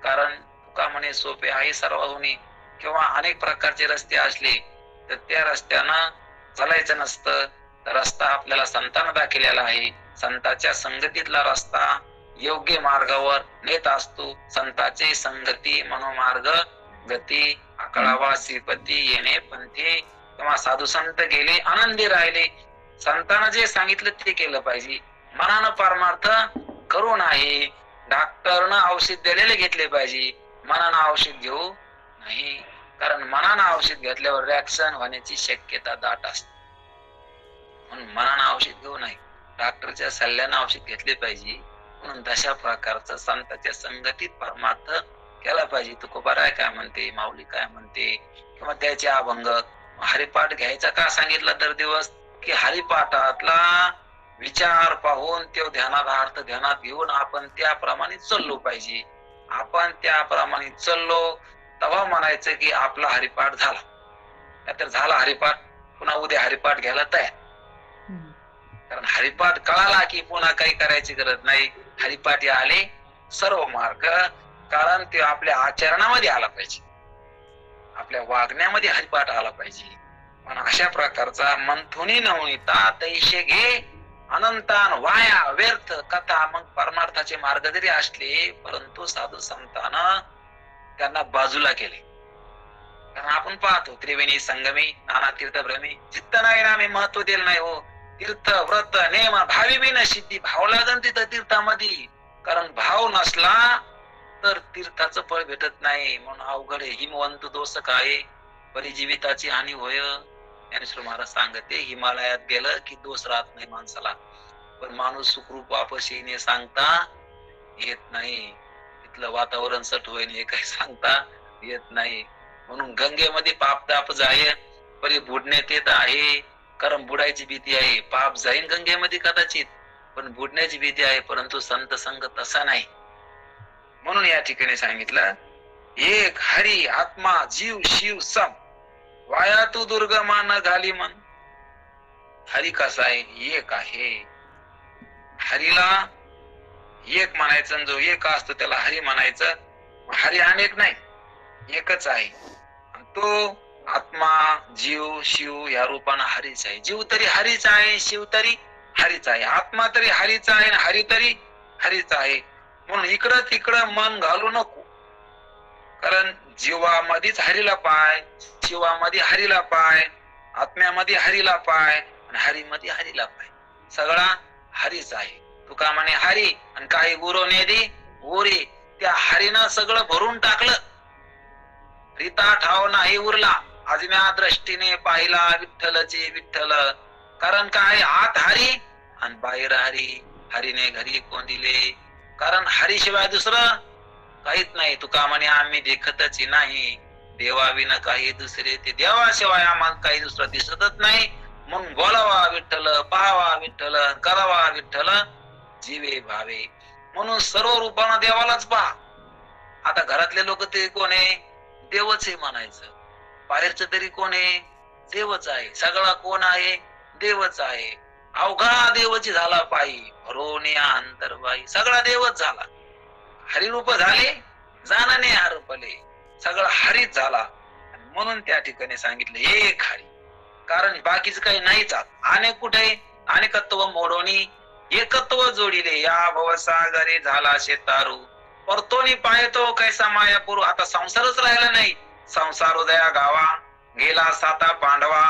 कारण तुका म्हणे सोपे आहे सर्वहुनी. किंवा अनेक प्रकारचे रस्ते असले तर त्या रस्त्यानं चालायचं नसतं. तर रस्ता आपल्याला संतांना दाखवलेला आहे. संतांच्या संगतीतला रस्ता योग्य मार्गावर नेत असतो. संतांचे संगती मनोमार्ग गती. अकळावा श्रीपती येणे पंथे. किंवा साधू संत गेले आनंदी राहिले. संतांना जे सांगितलं ते केलं पाहिजे. मनानं परमार्थ करू नाही. डॉक्टरनं औषध दिलेले घेतले पाहिजे, मनानं औषध घेऊ नाही. कारण मनानं औषध घेतल्यावर रिॲक्शन होण्याची शक्यता दाट असते. म्हणून मनानं औषध घेऊ नाही, डॉक्टरच्या सल्ल्यानं औषध घेतले पाहिजे. म्हणून तशा प्रकारचं संतांच्या संगतीत परमार्थ केला पाहिजे. तुकोबा राय काय म्हणते, माऊली काय म्हणते, किंवा त्याचे अभंग हरिपाठ घ्यायचा का सांगितला दर दिवस, की हरिपाठातला विचार पाहून तो ध्यानात अर्थ ध्यानात घेऊन आपण त्याप्रमाणे चाललो पाहिजे. आपण त्याप्रमाणे चाललो तेव्हा म्हणायचं की आपला हरिपाठ झाला. नाहीतर झाला हरिपाठ, पुन्हा उद्या हरिपाठ घ्यायला तयार. कारण हरिपाठ कळाला की पुन्हा काही करायची गरज नाही. हरिपाठी आले सर्व मार्ग, कारण ते आपल्या आचरणामध्ये आला पाहिजे, आपल्या वागण्यामध्ये हरिपाठ आला पाहिजे. पण अशा प्रकारचा मंथुनी नवनीता तैशे घे अनंतान वाया व्यर्थ कथा. मग परमार्थाचे मार्ग जरी असले परंतु साधू संतांना त्यांना बाजूला केले. कारण आपण पाहतो त्रिवेणी संगमी नाना तीर्थ भ्रमी चित्त नाही नामे महत्व दिलं नाही हो. तीर्थ व्रत नेम भावी बिन सिद्धी. भाव लागन तिथं तीर्थामध्ये, कारण भाव नसला तर तीर्थाचं फळ भेटत नाही. म्हणून अवघड हिमवंत दोष काय परिजीविताची हानी होय. ज्ञानेश्वर महाराज सांगते हिमालयात गेलं की दोष राहत नाही माणसाला, पण माणूस सुखरूप वापस येणे सांगता येत नाही. तिथलं वातावरण सट होईन हे काही सांगता येत नाही. म्हणून गंगेमध्ये पाप ताप जाय परी बुडण्यात येत आहे, कारण बुडायची भीती आहे. पाप जाईन गंगेमध्ये कदाचित, पण बुडण्याची भीती आहे. परंतु संत संग तसा नाही. म्हणून या ठिकाणी सांगितलं एक हरी आत्मा जीव शिव सम वाया तू दुर्गमा न घाली मन. हरी कसा आहे, एक आहे. हरीला एक म्हणायचं, जो एक असतो त्याला हरी म्हणायचं. हरी अनेक नाही, एकच आहे. तो आत्मा जीव शिव या रूपानं हरीच आहे. जीव तरी हरीच आहे, शिव तरी हरीच आहे, आत्मा तरी हरीच आहे, हरी तरी हरीच आहे. म्हणून इकडं तिकडं मन घालू नको, कारण जीवामध्येच हरीला पाय, शिवामध्ये हरीला पाय, आत्म्यामध्ये हरीला पाय आणि हरीमध्ये हरीला पाय. सगळा हरीच आहे. तुका म्हणे हरी आणि काही गुरु नेदी गोरी. त्या हरीनं सगळं भरून टाकलं, रीता ठाव नाही उरला. आजम्या दृष्टीने पाहिला विठ्ठलचे विठ्ठल. कारण काय आत हरी आणि बाहेर हरी. हरीने घरी कोण दिले, कारण हरीशिवाय दुसरं काहीच नाही. तुका म्हणे आम्ही देखतच नाही, देवाविना काही दुसरे. ते देवाशिवाय आम्हाला काही दुसरं दिसतच नाही. म्हणून बोलावा विठ्ठल, पाहावा विठ्ठल, करावा विठ्ठल, जीवे भावे. म्हणून सर्व रूपानं देवालाच पहा. आता घरातले लोक ते कोण आहे, देवच आहे म्हणायचं. बाहेरच तरी कोण आहे, देवच आहे. सगळा कोण आहे, देवच आहे. अवघा देवची झाला पायी भरोनिया अंतरबाई. सगळा देवच झाला, हरिरूप झाले जाणाने हरपले. सगळं हरीच झाला. म्हणून त्या ठिकाणी सांगितलं एक हरी, कारण बाकीच काही नाहीच. अनेक कुठे अनेकत्व मोडोनी एकत्व जोडिले. या भवसागरे झाला शेतारू परतोनी पायतो कैसा मायापूर. आता संसारच राहिला नाही. संसार उदया गावा गेला साता पांडवा.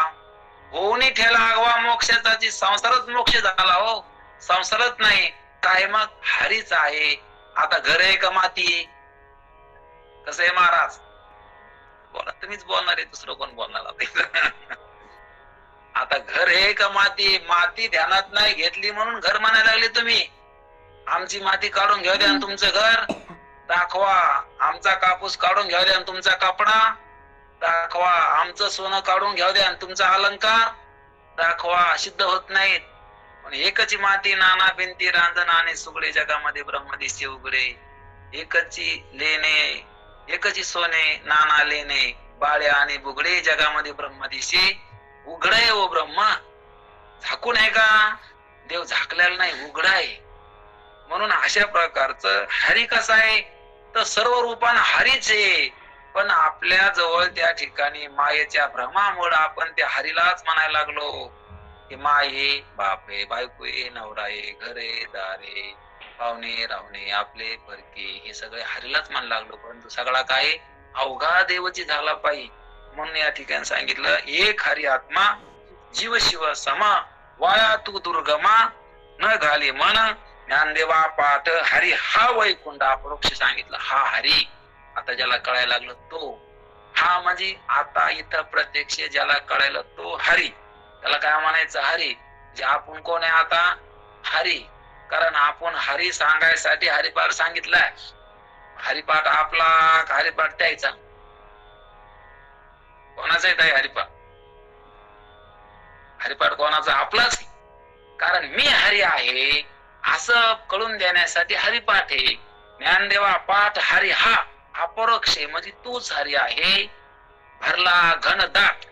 होऊनी ठेला आगवा मोक्षाचा. संसारच मोक्ष झाला हो, संसारच नाही. काय मग हरीच आहे. आता घर आहे का माती. कसं आहे महाराज, बोला तुम्हीच बोलणार आहे, दुसरं कोण बोलणार. आता घर आहे का माती. माती ध्यानात नाही घेतली म्हणून घर म्हणायला लागले तुम्ही. आमची माती काढून घेऊ द्या तुमचं घर दाखवा. आमचा कापूस काढून घ्या द्या तुमचा कपडा दाखवा. आमचं सोनं काढून घ्या द्या तुमचा अलंकार दाखवा. सिद्ध होत नाहीत. पण एकच माती नाना भिंती रांजण आणि सुगडे. जगामध्ये ब्रह्मदिशी उघडे. एकची लेणे एकची सोने नाना लेणे. बाळ्या आणि बुगडे. जगामध्ये ब्रह्मदिशी उघडाय. ओ ब्रह्मा झाकून आहे का, देव झाकलेला नाही, उघडा आहे. म्हणून अशा प्रकारचं हरी कसा आहे, तर सर्व रूपानं हरीच आहे. पण आपल्या जवळ त्या ठिकाणी मायेच्या भ्रमामुळे आपण त्या हरीलाच म्हणायला लागलो की माय हे बाप आहे, बायको आहे, नवरा आहे, घरे दारे पाहुणे रावणे आपले परके हे सगळे हरीलाच म्हणायला लागलो. परंतु सगळा काय अवघा देवची झाला पाहिजे. म्हणून या ठिकाणी सांगितलं एक हरी आत्मा जीव शिव समा वाया तू दुर्गमा न घाली मन. ज्ञानदेवा पाठ हरी हा वैकुंठ अपरोक्ष सांगितलं. हा हरी आता ज्याला कळायला लागलं तो हा, म्हणजे आता इथं प्रत्यक्ष ज्याला कळायला तो हरी. त्याला काय म्हणायचं हरी. जे आपण कोण आहे आता हरी. कारण आपण हरी सांगायसाठी हरिपाठ सांगितलाय. हरिपाठ आपला हरिपाठ द्यायचा कोणाचा आहे हरिपाठ. हरिपाठ कोणाचा? आपलाच. कारण मी हरी आहे असं कळून देण्यासाठी हरिपाठ आहे. ज्ञानदेवा पाठ हरी हा अपरोक्ष आहे, म्हणजे तूच हरी आहे. भरला घन दाट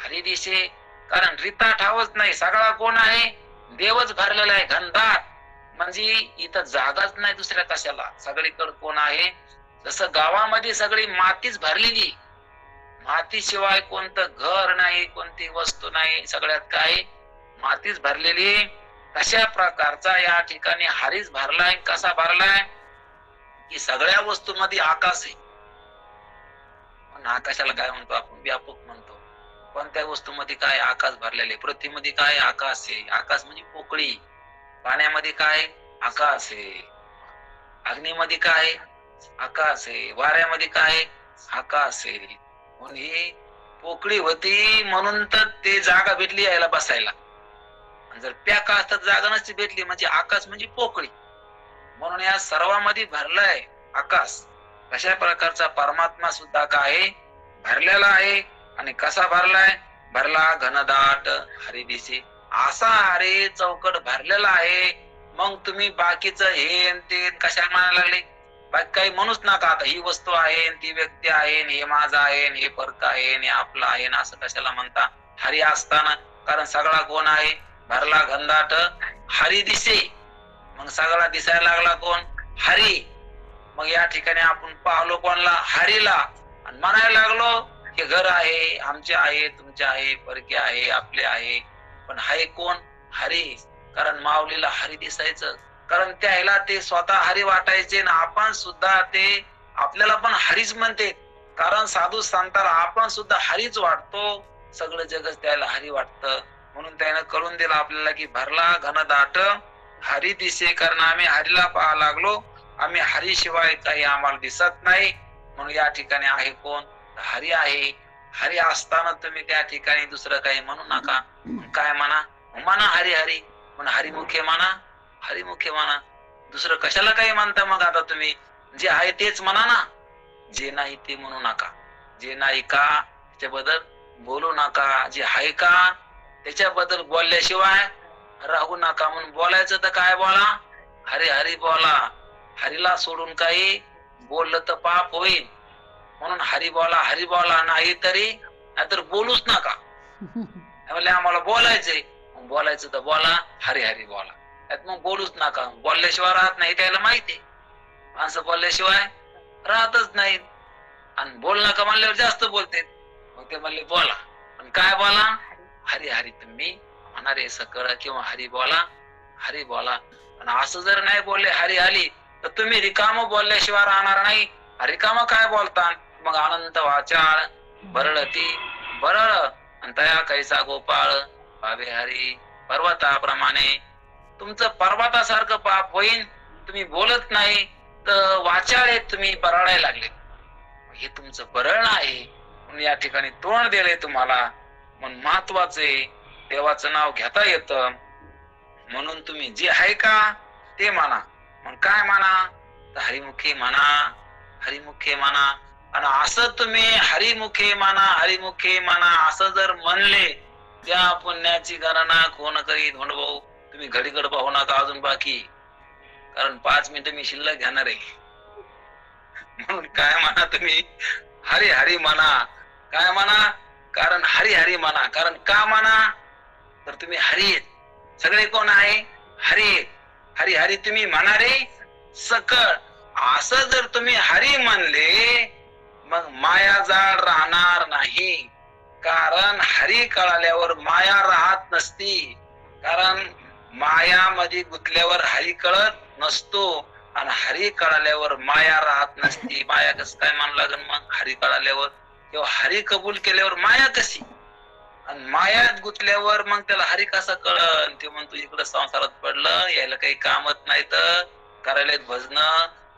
हरी दिसे, कारण रिता ठावच नाही, सगळा कोण आहे? देवच भरलेला आहे घनदाट. म्हणजे इथं जागाच नाही दुसऱ्या कशाला, सगळीकडे कोण आहे? जसं गावामध्ये सगळी मातीच भरलेली, मातीशिवाय कोणतं घर नाही, कोणती वस्तू नाही, सगळ्यात काय? मातीच भरलेली. कशा प्रकारचा या ठिकाणी हरीच भरलाय? कसा भरलाय? की सगळ्या वस्तूमध्ये आकाश आहे. पण आकाशाला काय म्हणतो आपण? व्यापक म्हणतो. कोणत्या वस्तूमध्ये काय? आकाश भरलेले. पृथ्वीमध्ये काय? आकाश आहे. आकाश म्हणजे पोकळी. पाण्यामध्ये काय? आकाश आहे. अग्नीमध्ये काय? आकाश आहे. वाऱ्यामध्ये काय? आकाश आहे. म्हणून ही पोकळी होती म्हणून तर ते जागा भेटली यायला बसायला. जर पॅक असतात जागा नसती भेटली, म्हणजे आकाश म्हणजे पोकळी. म्हणून या सर्वांमध्ये भरलाय आकाश. कशा प्रकारचा परमात्मा सुद्धा काय? भरलेला आहे. आणि कसा भरलाय? भरला घनदाट हरी दिसे. असा हरी चौकट भरलेला आहे. मग तुम्ही बाकीचं हे ते कशा म्हणायला लागले? बाकी काही म्हणूच नका. आता ही वस्तू आहे, ती व्यक्ती आहे, हे माझा आहे, हे फरक आहे, हे आपला आहे, असं कशाला म्हणता? हरी असताना. कारण सगळा कोण आहे? भरला घनदाट हरी दिसे. मग सगळा दिसायला लागला कोण? हरी. मग या ठिकाणी आपण पाहलो कोणला? हरीला. आणि म्हणायला लागलो हे घर आहे, आमचे आहे, तुमचे आहे, परके आहे, आपले आहे. पण हाय कोण? हरी. कारण माऊलीला हरी दिसायचं. कारण त्याला ते स्वतः हरी वाटायचे ना आपण सुद्धा ते आपल्याला पण हरीच म्हणते. कारण साधू संताला आपण सुद्धा हरीच वाटतो. सगळं जगच त्याला हरी वाटतं. म्हणून त्यानं कळून दिलं आपल्याला की भरला घनदाट हरी दिसे. कारण आम्ही हरीला पाहा लागलो. आम्ही हरी शिवाय काही आम्हाला दिसत नाही. म्हणून या ठिकाणी आहे कोण? हरी आहे. हरी असताना तुम्ही त्या ठिकाणी दुसरं काही म्हणू नका. काय म्हणा? म्हणा हरी हरी. पण हरिमुखे म्हणा, हरिमुखे म्हणा. दुसरं कशाला काही म्हणता मग आता तुम्ही? जे आहे तेच म्हणा ना. जे नाही ते म्हणू नका. जे नाही का त्याच्याबद्दल बोलू नका. जे आहे का त्याच्याबद्दल बोलल्याशिवाय राहू नका. म्हणून बोलायचं तर काय बोला? हरी हरी बोला. हरीला सोडून काही बोललं तर पाप होईल. म्हणून हरी बोला नाही तरी नाहीतर बोलूच नका. म्हणजे आम्हाला बोलायचंय, बोलायचं तर बोला, हरी हरी बोला. मग बोलूच नका. बोलल्याशिवाय राहत नाही त्याला माहिती. माणसं बोलल्याशिवाय राहतच नाही. आणि बोल नका म्हणल्यावर जास्त बोलते. मग ते म्हणले बोला. पण काय बोला? हरी हरी. तुम्ही म्हणणारे सकळ किंवा हरी बोला, हरी बोला. आणि असं जर नाही बोलले हरी हरी तर तुम्ही रिकाम बोलल्याशिवाय राहणार नाही. रिकाम काय बोलता? मग अनंत वाचाळ बरळती बरळ अंतया कैसा गोपाळ पावे हरी. पर्वताप्रमाणे तुमचं पर्वतासारखं पाप होईल. तुम्ही बोलत नाही तर वाचाळ आहेत, तुम्ही बरळायला लागले. हे तुमचं बरळ आहे. म्हणून या ठिकाणी तोंड दिलंय तुम्हाला. म्हणून महत्वाचे देवाचं नाव घेता येतं. म्हणून तुम्ही जे आहे का ते म्हणा. मग काय म्हणा? तर हरिमुखे म्हणा, हरिमुखे म्हणा. आणि असं तुम्ही हरिमुखे म्हणा, हरिमुखे म्हणा असं जर म्हणले त्या पुण्याची गणना कोण करीत? भाऊ तुम्ही घडीकडे पाहू नका अजून बाकी. कारण 5 मिनिटं मी शिल्लक घेणार आहे. म्हणून काय म्हणा तुम्ही? हरी हरी म्हणा. काय म्हणा? कारण हरी हरी म्हणा. कारण का म्हणा? तर तुम्ही हरी आहेत. सगळे कोण आहे? हरी आहेत. हरी हरी तुम्ही म्हणारे सकळ. असं जर तुम्ही हरी म्हणले मग माया जाळ राहणार नाही. कारण हरी कळाल्यावर माया राहत नसती. कारण मायामध्ये गुंतल्यावर हरी कळत नसतो. आणि हरी कळाल्यावर माया राहत नसती. माया कसं काय मान लागेल मग हरी कळाल्यावर? किंवा हरी कबूल केल्यावर माया कशी? आणि मायात गुंतल्यावर मग त्याला हरी कसा कळन? ते म्हणतो इकडं संसारात पडलं, यायला काही कामत नाही तर करायला भजन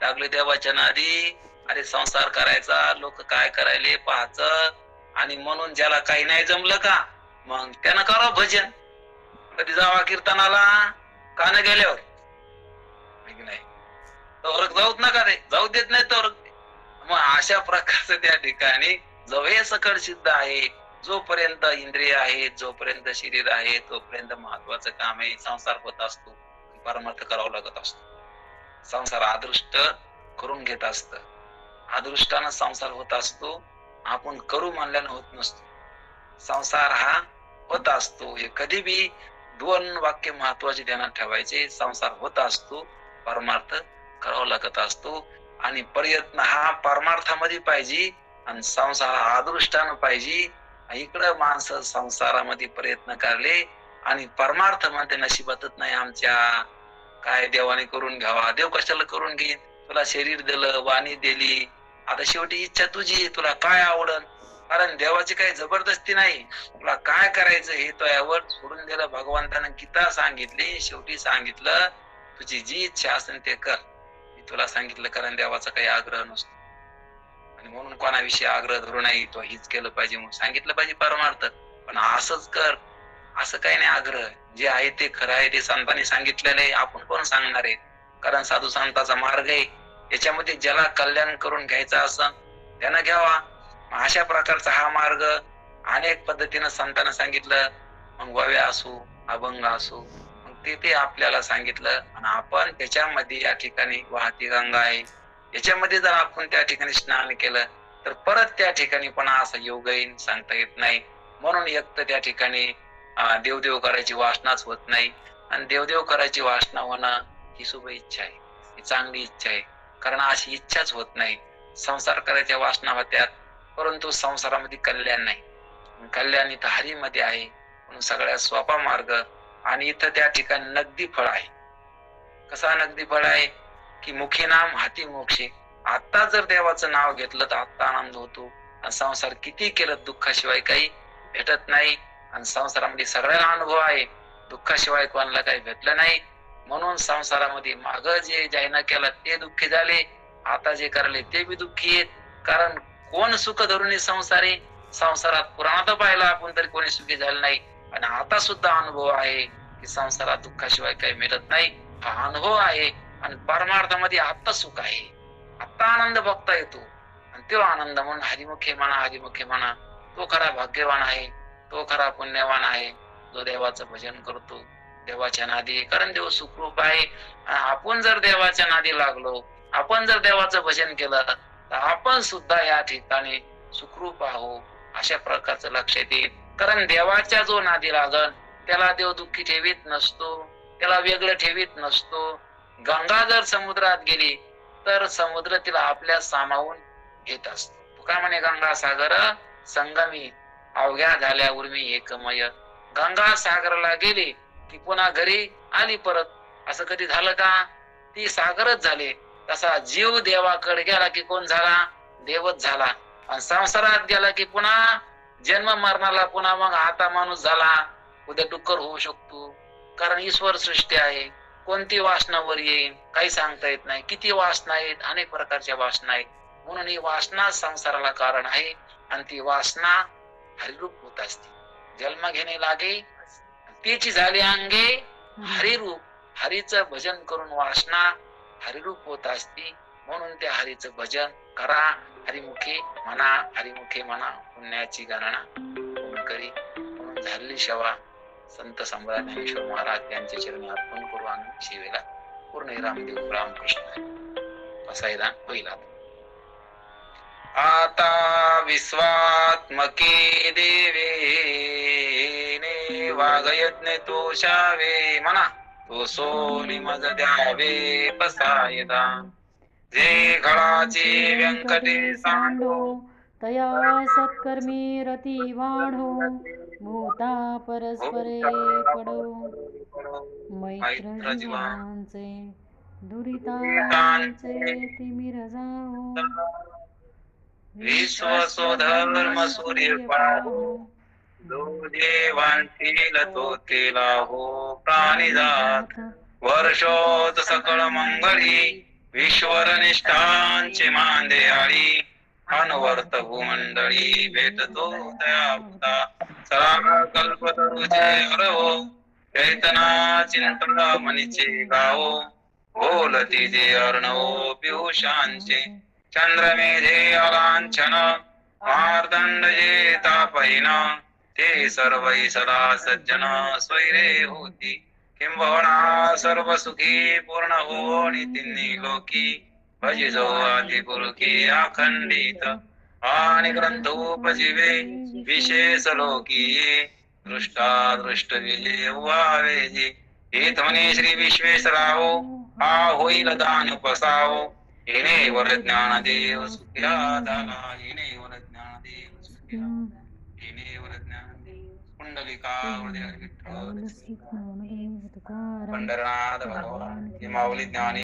लागले देवाच्या नादी. अरे संसार करायचा, लोक काय करायले पाहायचं. आणि म्हणून ज्याला काही नाही जमलं का मग त्यानं करावं भजन. कधी जावा कीर्तनाला का न गेल्यावर नाही तर जाऊच नका. रे जाऊ देत नाही तर. मग अशा प्रकारचं त्या ठिकाणी जवळ सकळ सिद्ध आहे. जोपर्यंत इंद्रिय आहेत, जोपर्यंत शरीर आहे, तोपर्यंत महत्वाचं काम आहे. संसार होत असतो, परमार्थ करावा लागत असतो. संसार अदृष्ट करून घेत असत. अदृष्टानं संसार होत असतो, आपण करू म्हणल्यानं होत नसतो. संसार हा होत असतो. हे कधी बी 2 वाक्य महत्वाचे ध्यानात ठेवायचे. संसार होत असतो, परमार्थ करावा लागत असतो. आणि प्रयत्न हा परमार्थामध्ये पाहिजे आणि संसार हा अदृष्टानं पाहिजे. इकडं माणसं संसारामध्ये प्रयत्न करले आणि परमार्थ म्हणते नशिबातच नाही आमच्या. काय देवाने करून घ्यावा, देव कशाला करून घेईन? तुला शरीर दिलं, वाणी दिली, आता शेवटी इच्छा तुझी, तुला काय आवडल? कारण देवाची काही जबरदस्ती नाही. तुला काय करायचं हे तो यावर सोडून दिलं. भगवंतानं गीता सांगितली, शेवटी सांगितलं तुझी जी इच्छा असेल ते कर. मी तुला सांगितलं, कारण देवाचा काही आग्रह नसतो आणि म्हणून कोणाविषयी आग्रह धरू नाही. तो हीच केलं पाहिजे म्हणून सांगितलं पाहिजे परमार्थ. पण असंच कर असं काही नाही आग्रह. जे आहे ते खरं आहे, ते संतांनी सांगितलेलं आहे. आपण कोण सांगणार आहे? कारण साधू संतांचा मार्ग आहे. याच्यामध्ये ज्याला कल्याण करून घ्यायचं असं त्यानं घ्यावा. अशा प्रकारचा हा मार्ग अनेक पद्धतीनं संतांना सांगितलं. मग वव्या असो, अभंग असो, मग ते आपल्याला सांगितलं आणि आपण त्याच्यामध्ये या ठिकाणी वाहती गंगा आहे, याच्यामध्ये जर आपण त्या ठिकाणी स्नान केलं तर परत त्या ठिकाणी पण असं योग येईन, सांगता येत नाही. म्हणून एक तर त्या ठिकाणी देवदेव करायची वासनाच होत नाही. आणि देवदेव करायची वासना होणं ही शुभ इच्छा आहे, ही चांगली इच्छा आहे. कारण अशी इच्छाच होत नाही. संसार करायच्या वासना होत्यात, परंतु संसारामध्ये कल्याण नाही. कल्याण इथं हरीमध्ये आहे, म्हणून सगळ्यात सोपा मार्ग. आणि इथं त्या ठिकाणी नगदी फळ आहे. कसा नगदी फळ आहे की मुखी नाम हाती मोक्षे. आता जर देवाचं नाव घेतलं तर आता आनंद होतो. आणि संसार किती केलं दुःखाशिवाय काही भेटत नाही. आणि संसारामध्ये सगळ्याला अनुभव आहे, दुःखाशिवाय कोणाला काही भेटलं नाही. म्हणून संसारामध्ये माग जे जायना केलं ते दुःखी झाले, आता जे करले ते बी दुःखी आहेत. कारण कोण सुख धरून संसारी? संसारात पुराणात पाहिला आपण तरी कोणी सुखी झालं नाही. आणि आता सुद्धा अनुभव आहे की संसारात दुःखाशिवाय काही मिळत नाही. हा अनुभव आहे. आणि परमार्थामध्ये आता सुख आहे, आता आनंद बघता येतो. आणि तो आनंद म्हणून हरिमुखे म्हणा, हरिमुखे म्हणा, तो खरा भाग्यवान आहे, तो खरा पुण्यवान आहे, जो देवाचं भजन करतो देवाच्या नादी. कारण देव सुखरूप आहे. आणि आपण जर देवाच्या नादी लागलो, आपण जर देवाचं भजन केलं तर आपण सुद्धा या ठिकाणी सुखरूप आहो, अशा प्रकारचं लक्षात येईल. कारण देवाच्या जो नादी लागल त्याला देव दुःखी ठेवीत नसतो, त्याला वेगळं ठेवीत नसतो. गंगा जर समुद्रात गेली तर समुद्र तिला आपल्या सामावून घेत असतो. तू काय म्हणे, गंगा सागर संगमी अवघ्या झाल्या उर्मी एकमय. गंगा सागराला गेली की पुन्हा घरी आली परत. असं कधी झालं का? ती सागरच झाली. तसा जीव देवाकडे गेला की कोण झाला? देवच झाला. आणि संसारात गेला की पुन्हा जन्म मरणाला, पुन्हा मग आता माणूस झाला, उद्या डुक्कर होऊ शकतो. कारण ईश्वर सृष्टी आहे, कोणती वासनावर येईल काही सांगता येत नाही. किती वासना आहेत, अनेक प्रकारच्या वासना आहेत. म्हणून ही वासना संसाराला कारण आहे. आणि ती वासना हरिरूप होत असते. जन्म घेणे लागे त्याची झाली अंगे हरिरूप. हरीचं भजन करून वासना हरिरूप होत असते. म्हणून त्या हरीचं भजन करा, हरिमुखे म्हणा, हरिमुखे म्हणा, पुण्याची गणना कोण करी. म्हणून झालेली सेवा संत सम्राट ज्ञानेश्वर महाराज यांच्या चरणी अर्पण करू. आणि सेवेला पूर्ण रामदेव रामकृष्ण असा होईल. आता विश्वात्मके देवे वागयज्ञ तोषावे म्हणा, तो सोनी मज द्यावे पसायदा. जे घडाचे व्यंकटे सांडो तया सत्कर्मी रती वाढो. भूता परस्परे पडो मैत्र जीवांचे दुरितांचे तिमिर जाओ. विश्व स्वधर्म सूर्य पाहो, जो देवांतील तो तेला हो. प्राणी जात वर्षोत सकळ मंगळी, ईश्वर निष्ठांचे मांदे आळी. अनुवर्त भूमंडळी भेटतो दयाभूता, सरा कल्पतरुचे हरवो. चैतना चिंतन मनीचे गावो, बोलती जे अर्णवो पियुषांचे. चंद्रमेधे अलांछन मार्दंड जे तापहीन ते सर्वै सदा सज्जन स्वैरे होती किंबहुना सर्व सुखी पूर्ण हो नितींनी लोकी भजिजो आदि गुरु की अखंडित आणि ग्रंथोपजीवे विशेष लोकी दृष्टा दृष्ट विजय व्हावे जे हेत म्हणे श्री विश्वेश्वराहो हा होईल दान पसावो येणे वर ज्ञान देव सुख्या झाला येणे वर ज्ञान देव सुख्या येणे वर ज्ञान देव कुंडलिका हृदय विठ्ठल तुकाराम पंढरनाथ भगवान ही माऊली ज्ञानी